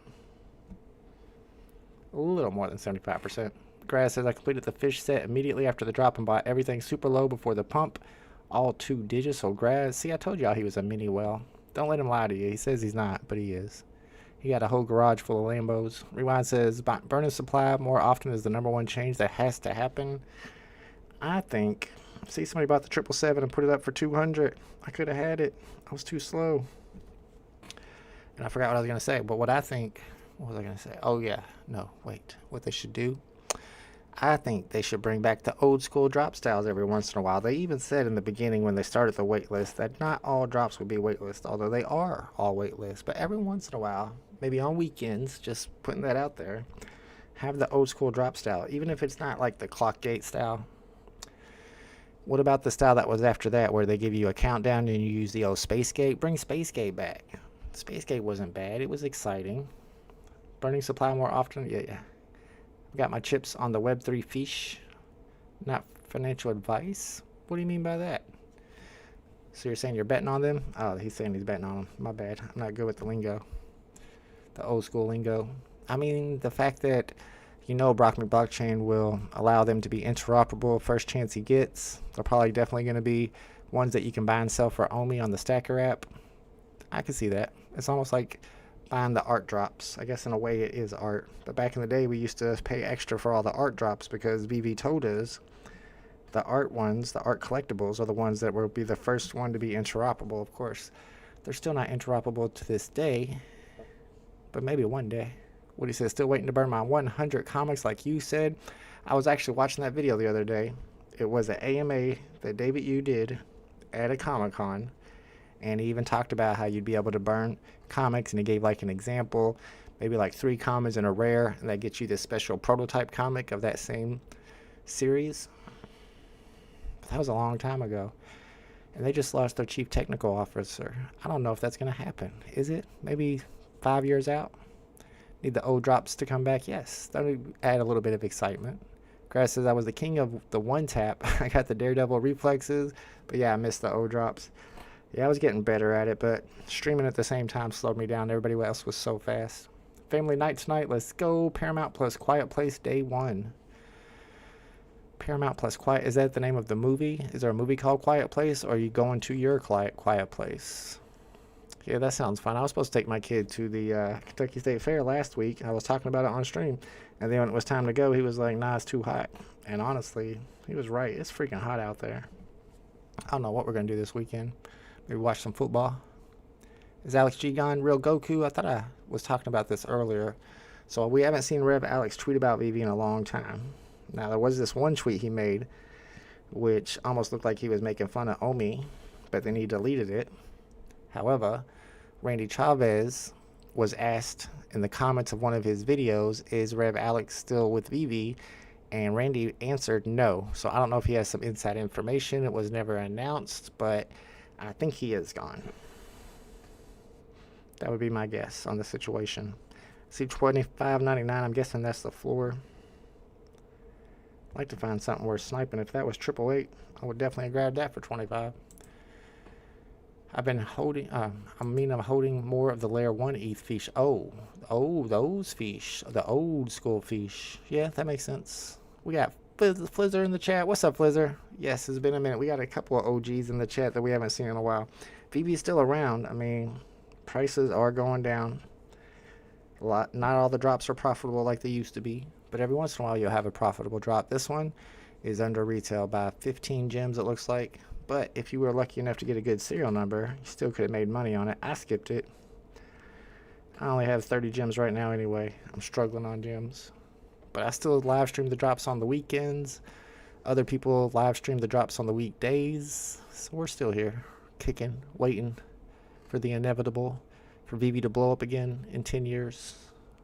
A little more than 75%. Grass says I completed the fish set immediately after the drop and bought everything super low before the pump. All 2 digits. So Grass, see, I told y'all he was a mini whale. Don't let him lie to you. He says he's not, but he is. He got a whole garage full of Lambos. Rewind says, burning supply more often is the #1 change that has to happen. I think, see, somebody bought the 777 and put it up for 200. I could have had it. I was too slow. And I forgot what I was going to say. But what I think, what was I going to say? Oh, yeah. No, wait. What they should do? I think they should bring back the old school drop styles every once in a while. They even said in the beginning when they started the waitlist that not all drops would be waitlist, although they are all waitlist. But every once in a while, maybe on weekends, just putting that out there, have the old school drop style, even if it's not like the clock gate style. What about the style that was after that, where they give you a countdown and you use the old Space Gate? Bring Space Gate back. Space Gate wasn't bad. It was exciting. Burning supply more often? Yeah. Got my chips on the Web3 fish. Not financial advice? What do you mean by that? So you're saying you're betting on them? Oh, he's saying he's betting on them. My bad. I'm not good with the lingo. The old school lingo. I mean, the fact that Brockman Blockchain will allow them to be interoperable first chance he gets. They're probably definitely going to be ones that you can buy and sell for Omi on the Stacker app. I can see that. It's almost like buying the art drops. I guess in a way it is art. But back in the day, we used to pay extra for all the art drops because VeVe told us the art ones, the art collectibles, are the ones that will be the first one to be interoperable. Of course, they're still not interoperable to this day, but maybe one day. What he says, still waiting to burn my 100 comics like you said. I was actually watching that video the other day. It was an AMA that David Yu did at a Comic-Con, and he even talked about how you'd be able to burn comics, and he gave like an example, maybe like 3 commons and a rare, and that gets you this special prototype comic of that same series. But that was a long time ago, and they just lost their chief technical officer. I don't know if that's going to happen. Is it? Maybe 5 years out? Need the old drops to come back? Yes. That would add a little bit of excitement. Grass says, I was the king of the one tap. I got the Daredevil reflexes, but yeah, I missed the old drops. Yeah, I was getting better at it, but streaming at the same time slowed me down. Everybody else was so fast. Family night tonight. Let's go. Paramount plus Quiet Place day 1. Paramount plus Quiet. Is that the name of the movie? Is there a movie called Quiet Place, or are you going to your Quiet Place? Yeah, that sounds fun. I was supposed to take my kid to the Kentucky State Fair last week. I was talking about it on stream. And then when it was time to go, he was like, nah, it's too hot. And honestly, he was right. It's freaking hot out there. I don't know what we're going to do this weekend. Maybe watch some football. Is Alex G gone? Real Goku? I thought I was talking about this earlier. So we haven't seen Rev Alex tweet about VeVe in a long time. Now, there was this one tweet he made, which almost looked like he was making fun of Omi, but then he deleted it. However, Randy Chavez was asked in the comments of one of his videos, is Rev Alex still with VeVe? And Randy answered no. So I don't know if he has some inside information. It was never announced, but I think he is gone. That would be my guess on the situation. See, $25.99. I'm guessing that's the floor. I'd like to find something worth sniping. If that was 888, I would definitely grab that for 25. I've been holding, I'm holding more of the Layer 1 ETH fish. Oh, those fish. The old school fish. Yeah, that makes sense. We got Flizzer in the chat. What's up, Flizzer? Yes, it's been a minute. We got a couple of OGs in the chat that we haven't seen in a while. VeVe's still around. I mean, prices are going down. Not all the drops are profitable like they used to be, but every once in a while you'll have a profitable drop. This one is under retail by 15 gems, it looks like. But if you were lucky enough to get a good serial number, you still could have made money on it. I skipped it. I only have 30 gems right now anyway. I'm struggling on gems. But I still live stream the drops on the weekends. Other people live stream the drops on the weekdays. So we're still here, kicking, waiting for the inevitable, for VeVe to blow up again in 10 years.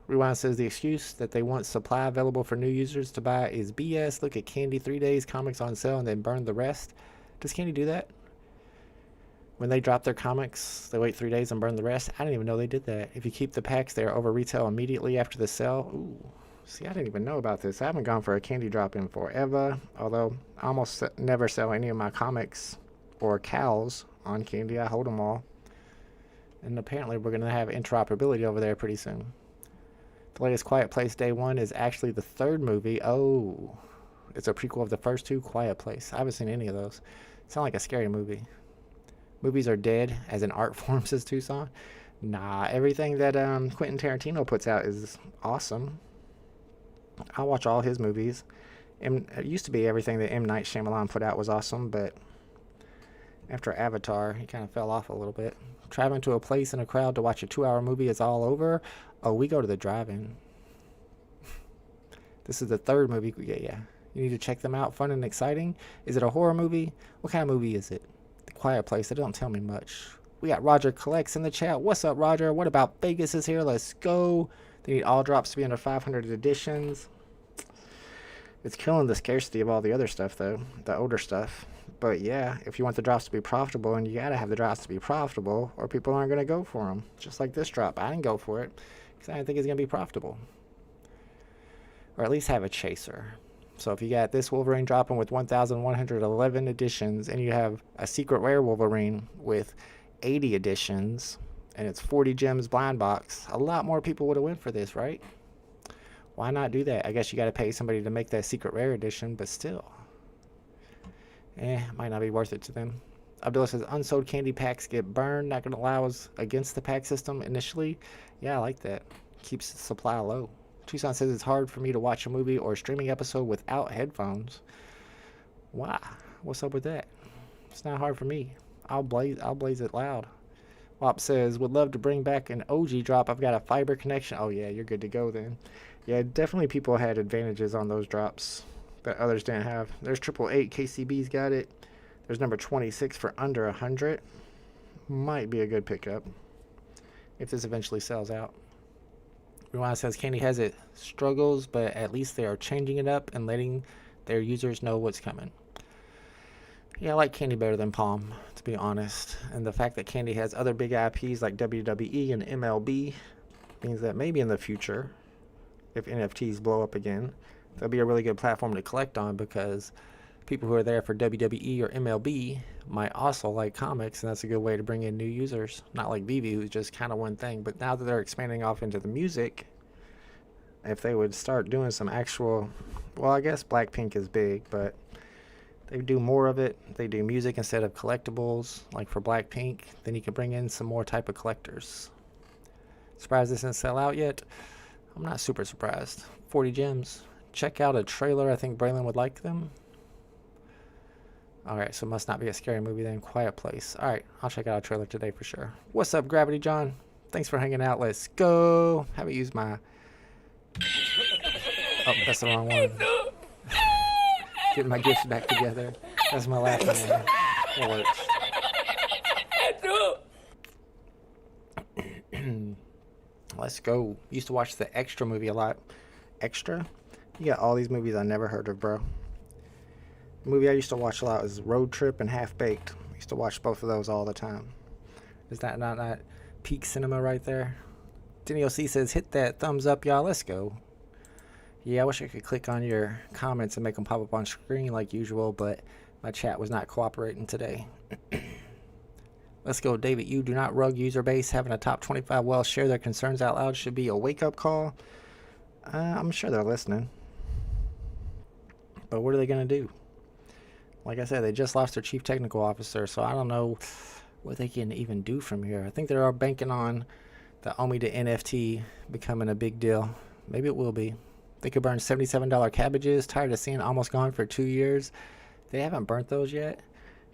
Rewind says the excuse that they want supply available for new users to buy is BS. Look at Candy, 3 days, comics on sale, and then burn the rest. Does Candy do that? When they drop their comics, they wait 3 days and burn the rest? I didn't even know they did that. If you keep the packs, they are over retail immediately after the sale. Ooh, see, I didn't even know about this. I haven't gone for a Candy drop in forever, although I almost never sell any of my comics or cows on Candy. I hold them all. And apparently we're going to have interoperability over there pretty soon. The latest Quiet Place Day 1 is actually the 3rd movie. Oh, it's a prequel of the first 2, Quiet Place. I haven't seen any of those. Sound like a scary movie. Movies are dead as an art form, says Tucson. Nah, everything that Quentin Tarantino puts out is awesome. I watch all his movies. It used to be everything that M. Night Shyamalan put out was awesome, but after Avatar, he kind of fell off a little bit. Traveling to a place in a crowd to watch a 2-hour movie is all over. Oh, we go to the drive-in. This is the third movie. Yeah. You need to check them out. Fun and exciting. Is it a horror movie? What kind of movie is it? The Quiet Place. They don't tell me much. We got Roger Collects in the chat. What's up, Roger? What about Vegas is here? Let's go. They need all drops to be under 500 editions. It's killing the scarcity of all the other stuff, though. The older stuff. But yeah, if you want the drops to be profitable, and you gotta have the drops to be profitable, or people aren't gonna go for them. Just like this drop. I didn't go for it because I didn't think it's gonna be profitable. Or at least have a chaser. So if you got this Wolverine dropping with 1,111 editions, and you have a secret rare Wolverine with 80 editions, and it's 40 gems blind box, a lot more people would have went for this, right? Why not do that? I guess you got to pay somebody to make that secret rare edition, but still. Might not be worth it to them. Abdullah says, unsold candy packs get burned, not going to allow us against the pack system initially. Yeah, I like that. Keeps the supply low. Tucson says it's hard for me to watch a movie or a streaming episode without headphones. Why? What's up with that? It's not hard for me. I'll blaze it loud. Wop says, would love to bring back an OG drop. I've got a fiber connection. Oh yeah, you're good to go then. Yeah, definitely people had advantages on those drops that others didn't have. There's 888 KCB's got it. There's number 26 for under 100. Might be a good pickup if this eventually sells out. Rewind says Candy has its struggles, but at least they are changing it up and letting their users know what's coming. Yeah, I like Candy better than Palm, to be honest. And the fact that Candy has other big IPs like WWE and MLB means that maybe in the future, if NFTs blow up again, there'll be a really good platform to collect on, because people who are there for WWE or MLB might also like comics, and that's a good way to bring in new users. Not like VeVe, who's just kind of one thing. But now that they're expanding off into the music, if they would start doing some actual, well, I guess Blackpink is big, but they do more of it. They do music instead of collectibles, like for Blackpink. Then you can bring in some more type of collectors. Surprised this didn't sell out yet? I'm not super surprised. 40 gems. Check out a trailer. I think Braylon would like them. Alright, so must not be a scary movie then. Quiet Place. Alright, I'll check out a trailer today for sure. What's up, Gravity John? Thanks for hanging out. Let's go. Haven't used my... Oh, that's the wrong one. Getting my gifts back together. That's my last name. It works. Let's go. Used to watch the Extra movie a lot. Extra? You got all these movies I never heard of, bro. The movie I used to watch a lot was Road Trip and Half Baked. I used to watch both of those all the time. Is that not peak cinema right there? Denny OC says, hit that thumbs up, y'all. Let's go. Yeah, I wish I could click on your comments and make them pop up on screen like usual, but my chat was not cooperating today. Let's go, David. You do not rug user base. Having a top 25 well share their concerns out loud should be a wake-up call. I'm sure they're listening. But what are they going to do? Like I said, they just lost their chief technical officer, so I don't know what they can even do from here. I think they are banking on the Omi to NFT becoming a big deal. Maybe it will be. They could burn $77 cabbages. Tired of seeing almost gone for 2 years. They haven't burnt those yet.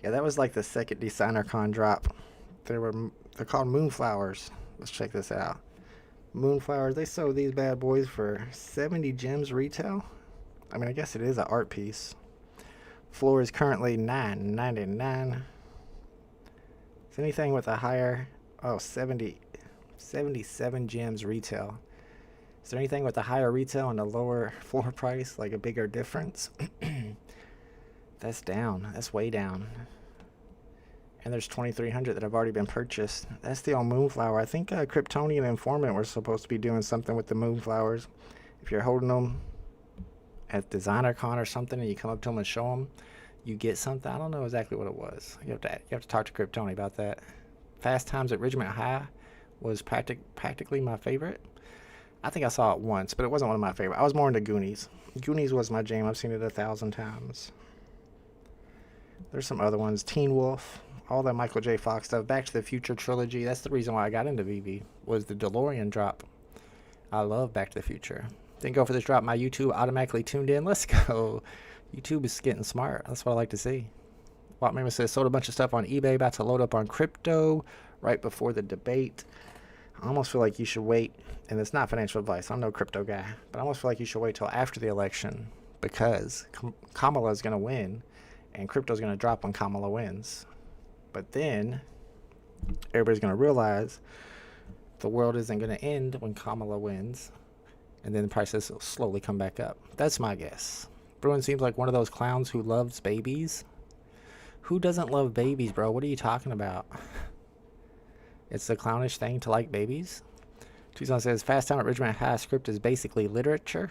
Yeah, that was like the second Designer Con drop. They're called Moonflowers. Let's check this out. Moonflowers. They sold these bad boys for 70 gems retail. I mean, I guess it is an art piece. Floor is currently $9.99. Is anything with a higher... Oh, 77 gems retail. Is there anything with a higher retail and a lower floor price, like a bigger difference? That's down. That's way down. And there's 2,300 that have already been purchased. That's the old Moonflower. I think Kryptonian and Informant were supposed to be doing something with the Moonflowers. If you're holding them at Designer Con or something and you come up to them and show them, you get something. I don't know exactly what it was. You have to talk to Kryptonian about that. Fast Times at Ridgemont High was practically my favorite. I think I saw it once, but it wasn't one of my favorite. I was more into Goonies. Goonies was my jam. I've seen it 1,000 times. There's some other ones. Teen Wolf. all that Michael J. Fox stuff. Back to the Future trilogy. That's the reason why I got into VeVe, was the DeLorean drop. I love Back to the Future. Didn't go for this drop. My YouTube automatically tuned in. Let's go. YouTube is getting smart. That's what I like to see. Walkman says, sold a bunch of stuff on eBay, about to load up on crypto right before the debate. I almost feel like you should wait, and it's not financial advice. I'm no crypto guy, but I almost feel like you should wait till after the election, because Kamala is going to win, and crypto is going to drop when Kamala wins. But then everybody's going to realize the world isn't going to end when Kamala wins, and then the prices will slowly come back up. That's my guess. Bruin seems like one of those clowns who loves babies. Who doesn't love babies, bro? What are you talking about? It's the clownish thing to like babies. Tucson says, Fast Time at Ridgemont High script is basically literature.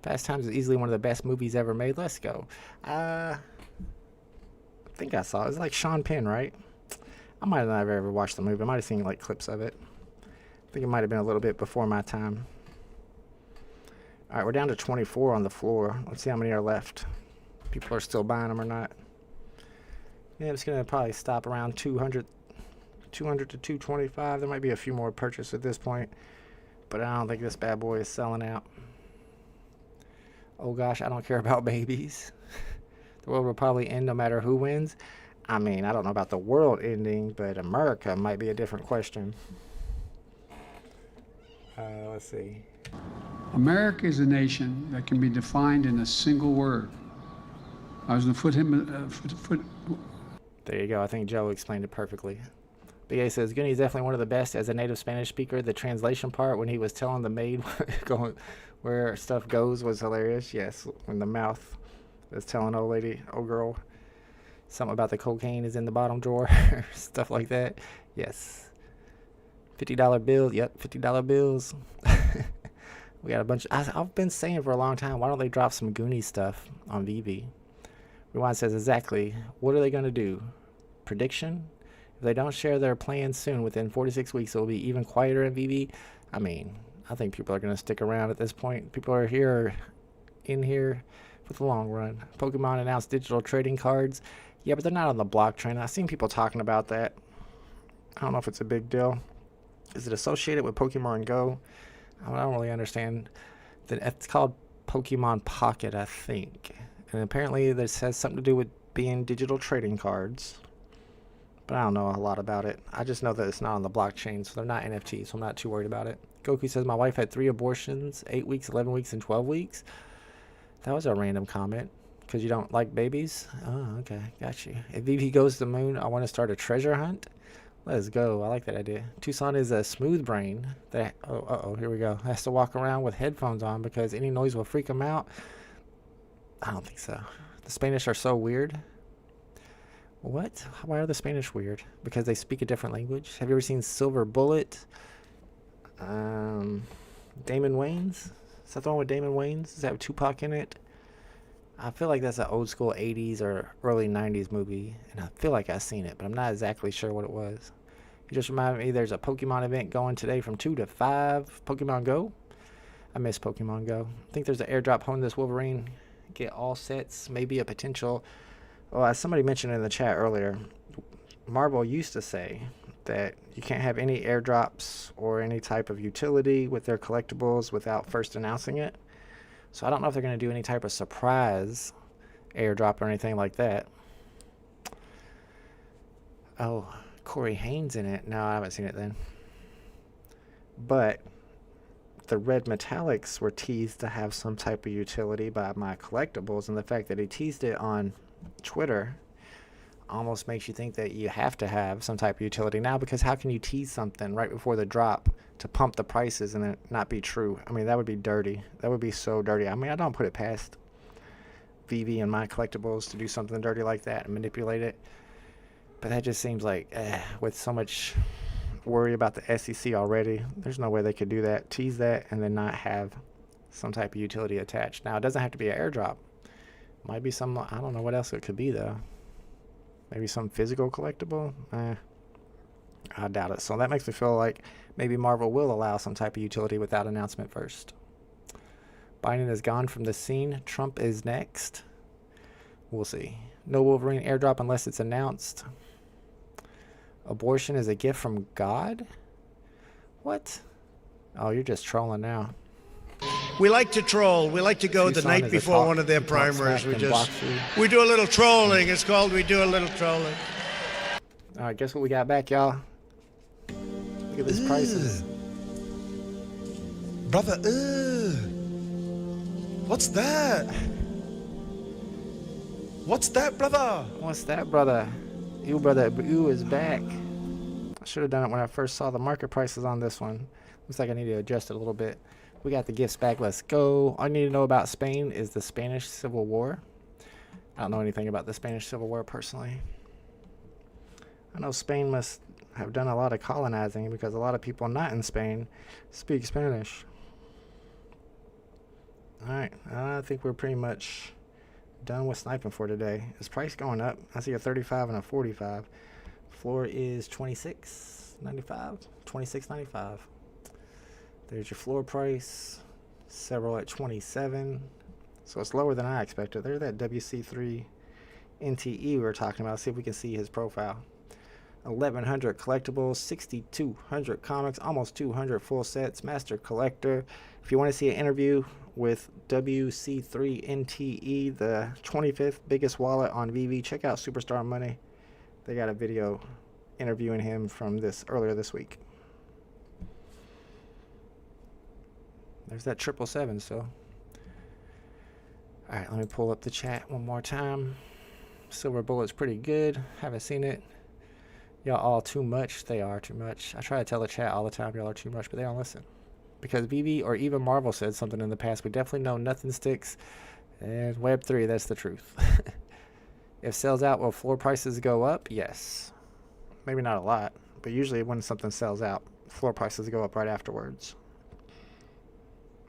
Fast Times is easily one of the best movies ever made. Let's go. I think I saw it. It's like Sean Penn, right? I might not have ever watched the movie. I might have seen like clips of it. I think it might have been a little bit before my time. All right, we're down to 24 on the floor. Let's see how many are left. People are still buying them or not. Yeah, it's going to probably stop around 200 to 225. There might be a few more purchases at this point, but I don't think this bad boy is selling out. Oh gosh, I don't care about babies. The world will probably end no matter who wins. I mean, I don't know about the world ending, but America might be a different question. Let's see. America is a nation that can be defined in a single word. I was going to There you go. I think Joe explained it perfectly. BA says, Goonie is definitely one of the best as a native Spanish speaker. The translation part when he was telling the maid going where stuff goes was hilarious. Yes, when the mouth was telling old lady, old girl, something about the cocaine is in the bottom drawer. Stuff like that. Yes. $50 bill. Yep, $50 bills. We got a bunch. I've been saying for a long time, why don't they drop some Goonie stuff on VeVe? Rewind says, exactly. What are they going to do? Prediction? If they don't share their plans soon, within 46 weeks, it will be even quieter in VeVe. I mean, I think people are going to stick around at this point. People are in here for the long run. Pokemon announced digital trading cards. Yeah, but they're not on the blockchain. I've seen people talking about that. I don't know if it's a big deal. Is it associated with Pokemon Go? I don't really understand. It's called Pokemon Pocket, I think. And apparently this has something to do with being digital trading cards. But I don't know a lot about it. I just know that it's not on the blockchain, so they're not NFTs, so I'm not too worried about it. Goku says, my wife had 3 abortions, 8 weeks, 11 weeks, and 12 weeks. That was a random comment. Because you don't like babies? Oh, okay. Got you. If VeVe goes to the moon, I want to start a treasure hunt. Let's go. I like that idea. Tucson is a smooth brain that, here we go. Has to walk around with headphones on because any noise will freak him out. I don't think so. The Spanish are so weird. What? Why are the Spanish weird? Because they speak a different language? Have you ever seen Silver Bullet? Damon Wayans? Is that the one with Damon Wayans? Does that have Tupac in it? I feel like that's an old school 80s or early 90s movie, and I feel like I've seen it, but I'm not exactly sure what it was. You just reminded me there's a Pokemon event going today from 2 to 5. Pokemon Go? I miss Pokemon Go. I think there's an airdrop home this Wolverine. Get all sets. Maybe a potential... Well, as somebody mentioned in the chat earlier, Marvel used to say that you can't have any airdrops or any type of utility with their collectibles without first announcing it. So I don't know if they're going to do any type of surprise airdrop or anything like that. Oh, Corey Haim's in it. No, I haven't seen it then. But the red metallics were teased to have some type of utility by my collectibles, and the fact that he teased it on Twitter almost makes you think that you have to have some type of utility now, because how can you tease something right before the drop to pump the prices and it not be true? I mean, that would be dirty. That would be so dirty. I mean, I don't put it past VeVe and my collectibles to do something dirty like that and manipulate it, but that just seems like with so much worry about the SEC already, there's no way they could do that, tease that, and then not have some type of utility attached. Now, it doesn't have to be an airdrop. Might be some, I don't know what else it could be though. Maybe some physical collectible? I doubt it. So that makes me feel like maybe Marvel will allow some type of utility without announcement first. Biden is gone from the scene. Trump is next. We'll see. No Wolverine airdrop unless it's announced. Abortion is a gift from God? What? Oh, you're just trolling now. We like to troll. We like to go the Tucson night is a before talk- one of their talk primaries. smack We and just box you. we do a little trolling. It's called we do a little trolling. All right, guess what we got back, y'all? Look at these prices. Brother, what's that? What's that, brother? What's that, brother? You, brother, you is back. I should have done it when I first saw the market prices on this one. Looks like I need to adjust it a little bit. We got the gifts back. Let's go. All you need to know about Spain is the Spanish Civil War. I don't know anything about the Spanish Civil War personally. I know Spain must have done a lot of colonizing because a lot of people not in Spain speak Spanish. Alright, I think we're pretty much done with sniping for today. Is price going up? I see a 35 and a 45. Floor is $26.95. $26.95. There's your floor price. Several at 27. So it's lower than I expected. There's that WC3 NTE we were talking about. See if we can see his profile. 1,100 collectibles, 6,200 comics, almost 200 full sets, master collector. If you want to see an interview with WC3 NTE, the 25th biggest wallet on VeVe, check out Superstar Money. They got a video interviewing him from earlier this week. There's that 777 still. Alright, let me pull up the chat one more time. Silver Bullet's pretty good. Haven't seen it. Y'all all too much. They are too much. I try to tell the chat all the time y'all are too much, but they don't listen. Because VeVe or even Marvel said something in the past. We definitely know nothing sticks. And Web3, that's the truth. If sells out, will floor prices go up? Yes. Maybe not a lot, but usually when something sells out, floor prices go up right afterwards.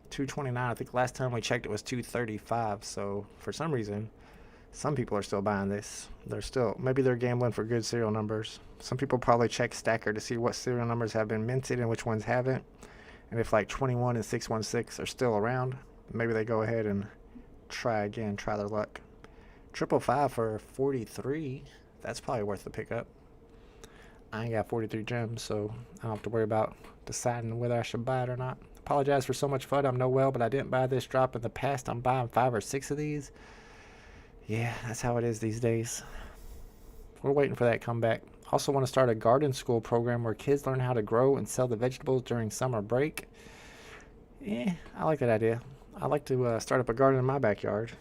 229. I think last time we checked it was 235. So for some reason, some people are still buying this. Maybe they're gambling for good serial numbers. Some people probably check Stacker to see what serial numbers have been minted and which ones haven't. And if like 21 and 616 are still around, maybe they go ahead and try again, try their luck. 555 for 43. That's probably worth the pickup. I ain't got 43 gems, so I don't have to worry about deciding whether I should buy it or not. Apologize for so much FUD. I'm no well, but I didn't buy this drop in the past. I'm buying 5 or 6 of these. Yeah, that's how it is these days. We're waiting for that comeback. Also want to start a garden school program where kids learn how to grow and sell the vegetables during summer break. Yeah, I like that idea. I like to start up a garden in my backyard.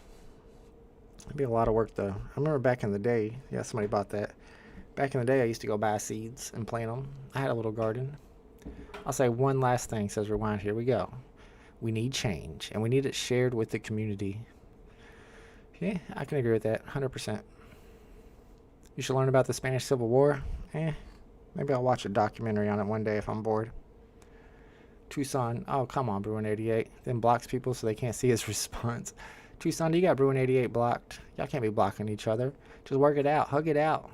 It'd be a lot of work though. I remember back in the day, yeah, somebody bought that. Back in the day, I used to go buy seeds and plant them. I had a little garden. I'll say one last thing, says Rewind. Here we go. We need change, and we need it shared with the community. Yeah, I can agree with that, 100%. You should learn about the Spanish Civil War. Maybe I'll watch a documentary on it one day if I'm bored. Tucson, oh, come on, Bruin88. Then blocks people so they can't see his response. Tucson, you got Bruin88 blocked. Y'all can't be blocking each other. Just work it out. Hug it out.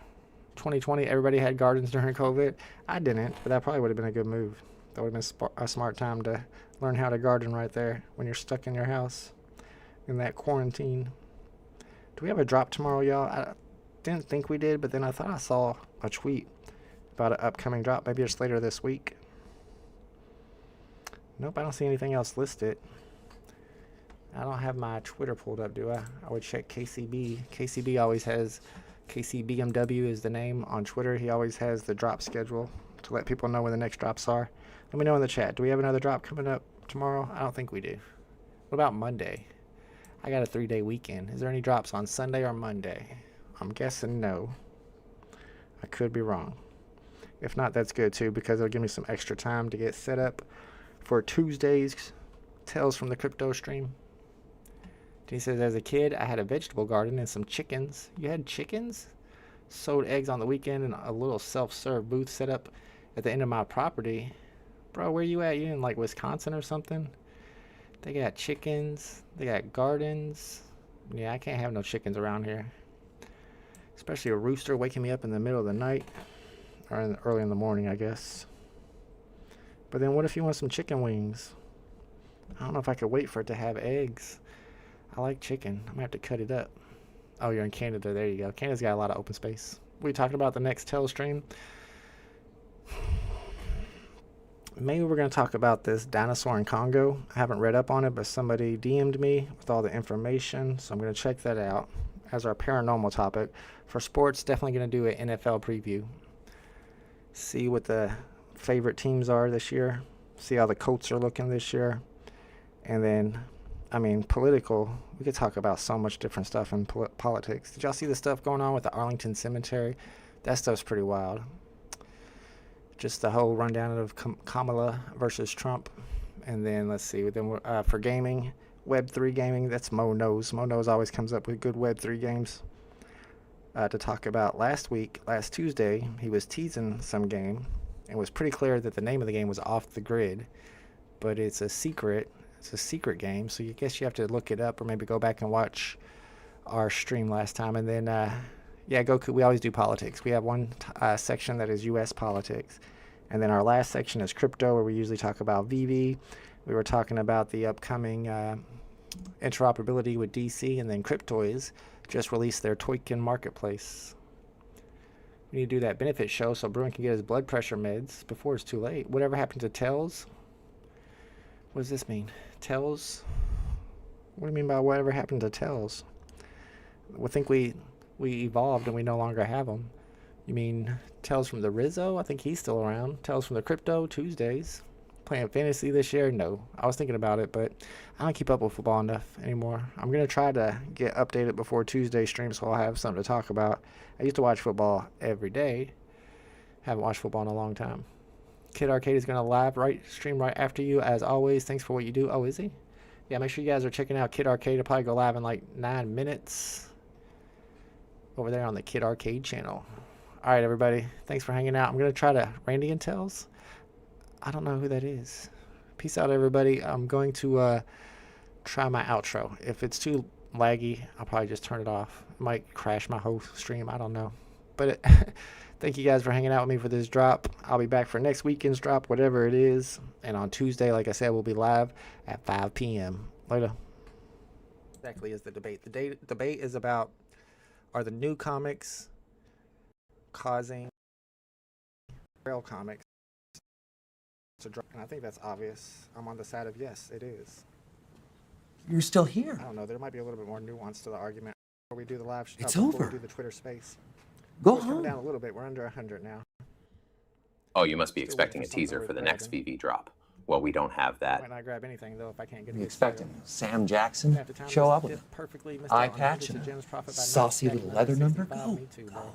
2020, everybody had gardens during COVID. I didn't, but that probably would have been a good move. That would have been a smart time to learn how to garden right there when you're stuck in your house in that quarantine. Do we have a drop tomorrow, y'all? I didn't think we did, but then I thought I saw a tweet about an upcoming drop. Maybe it's later this week. Nope, I don't see anything else listed. I don't have my Twitter pulled up, do I? I would check KCB. KCB always has, KCBMW is the name on Twitter. He always has the drop schedule to let people know when the next drops are. Let me know in the chat. Do we have another drop coming up tomorrow? I don't think we do. What about Monday? I got a 3-day weekend. Is there any drops on Sunday or Monday? I'm guessing no. I could be wrong. If not, that's good too, because it'll give me some extra time to get set up for Tuesday's Tales from the Crypto stream. He says, as a kid, I had a vegetable garden and some chickens. You had chickens? Sold eggs on the weekend and a little self-serve booth set up at the end of my property. Bro, where you at? You in like Wisconsin or something? They got chickens. They got gardens. Yeah, I can't have no chickens around here. Especially a rooster waking me up in the middle of the night. Or early in the morning, I guess. But then what if you want some chicken wings? I don't know if I could wait for it to have eggs. I like chicken. I might have to cut it up. Oh, you're in Canada. There you go. Canada's got a lot of open space. We talking about the next Tell stream. Maybe we're going to talk about this dinosaur in Congo. I haven't read up on it, but somebody DM'd me with all the information, so I'm going to check that out as our paranormal topic. For sports, definitely going to do an NFL preview. See what the favorite teams are this year. See how the Colts are looking this year. And then, I mean, political, we could talk about so much different stuff in politics. Did y'all see the stuff going on with the Arlington Cemetery? That stuff's pretty wild. Just the whole rundown of Kamala versus Trump. And then, let's see, then for gaming, Web3 gaming, that's Mo Knows. Mo Knows always comes up with good Web3 games to talk about. Last Tuesday, he was teasing some game. It was pretty clear that the name of the game was Off the Grid, but it's a secret game, so you guess you have to look it up or maybe go back and watch our stream last time. And then yeah, Goku, we always do politics. We have one section that is US politics, and then our last section is crypto, where we usually talk about VeVe. We were talking about the upcoming interoperability with DC, and then Cryptoys just released their Toykin marketplace. We need to do that benefit show so Bruin can get his blood pressure meds before it's too late. Whatever happened to Tells? What does this mean? Tells? What do you mean by whatever happened to Tells? I think we evolved and we no longer have them. You mean Tells from the Rizzo? I think he's still around. Tells from the Crypto Tuesdays. Playing fantasy this year? No. I was thinking about it, but I don't keep up with football enough anymore. I'm going to try to get updated before Tuesday stream so I'll have something to talk about. I used to watch football every day. Haven't watched football in a long time. Kid Arcade is going to stream right after you, as always. Thanks for what you do. Oh, is he? Yeah, make sure you guys are checking out Kid Arcade. It'll probably go live in like 9 minutes over there on the Kid Arcade channel. All right, everybody. Thanks for hanging out. I'm going to try to Randy and Tells. I don't know who that is. Peace out, everybody. I'm going to try my outro. If it's too laggy, I'll probably just turn it off. It might crash my whole stream. I don't know. But thank you guys for hanging out with me for this drop. I'll be back for next weekend's drop, whatever it is. And on Tuesday, like I said, we'll be live at 5 p.m. Later. Exactly is the debate. The debate is about, are the new comics causing real comics to drop? And I think that's obvious. I'm on the side of yes, it is. You're still here. I don't know. There might be a little bit more nuance to the argument before we do the live. It's before over. We do the Twitter space. Go We're coming home. down a little bit. We're under 100 now. Oh, you must be Still expecting a waiting for teaser something for the worth next grabbing. VeVe drop. Well, we don't have I that. might not grab anything though if I can't get What are you it. expecting? Sam Jackson Half the time show this up with dip perfectly missed eye out on patch Mr. and Jim's profit by saucy not little stacking leather number? 165. Go, Me too, bro. go.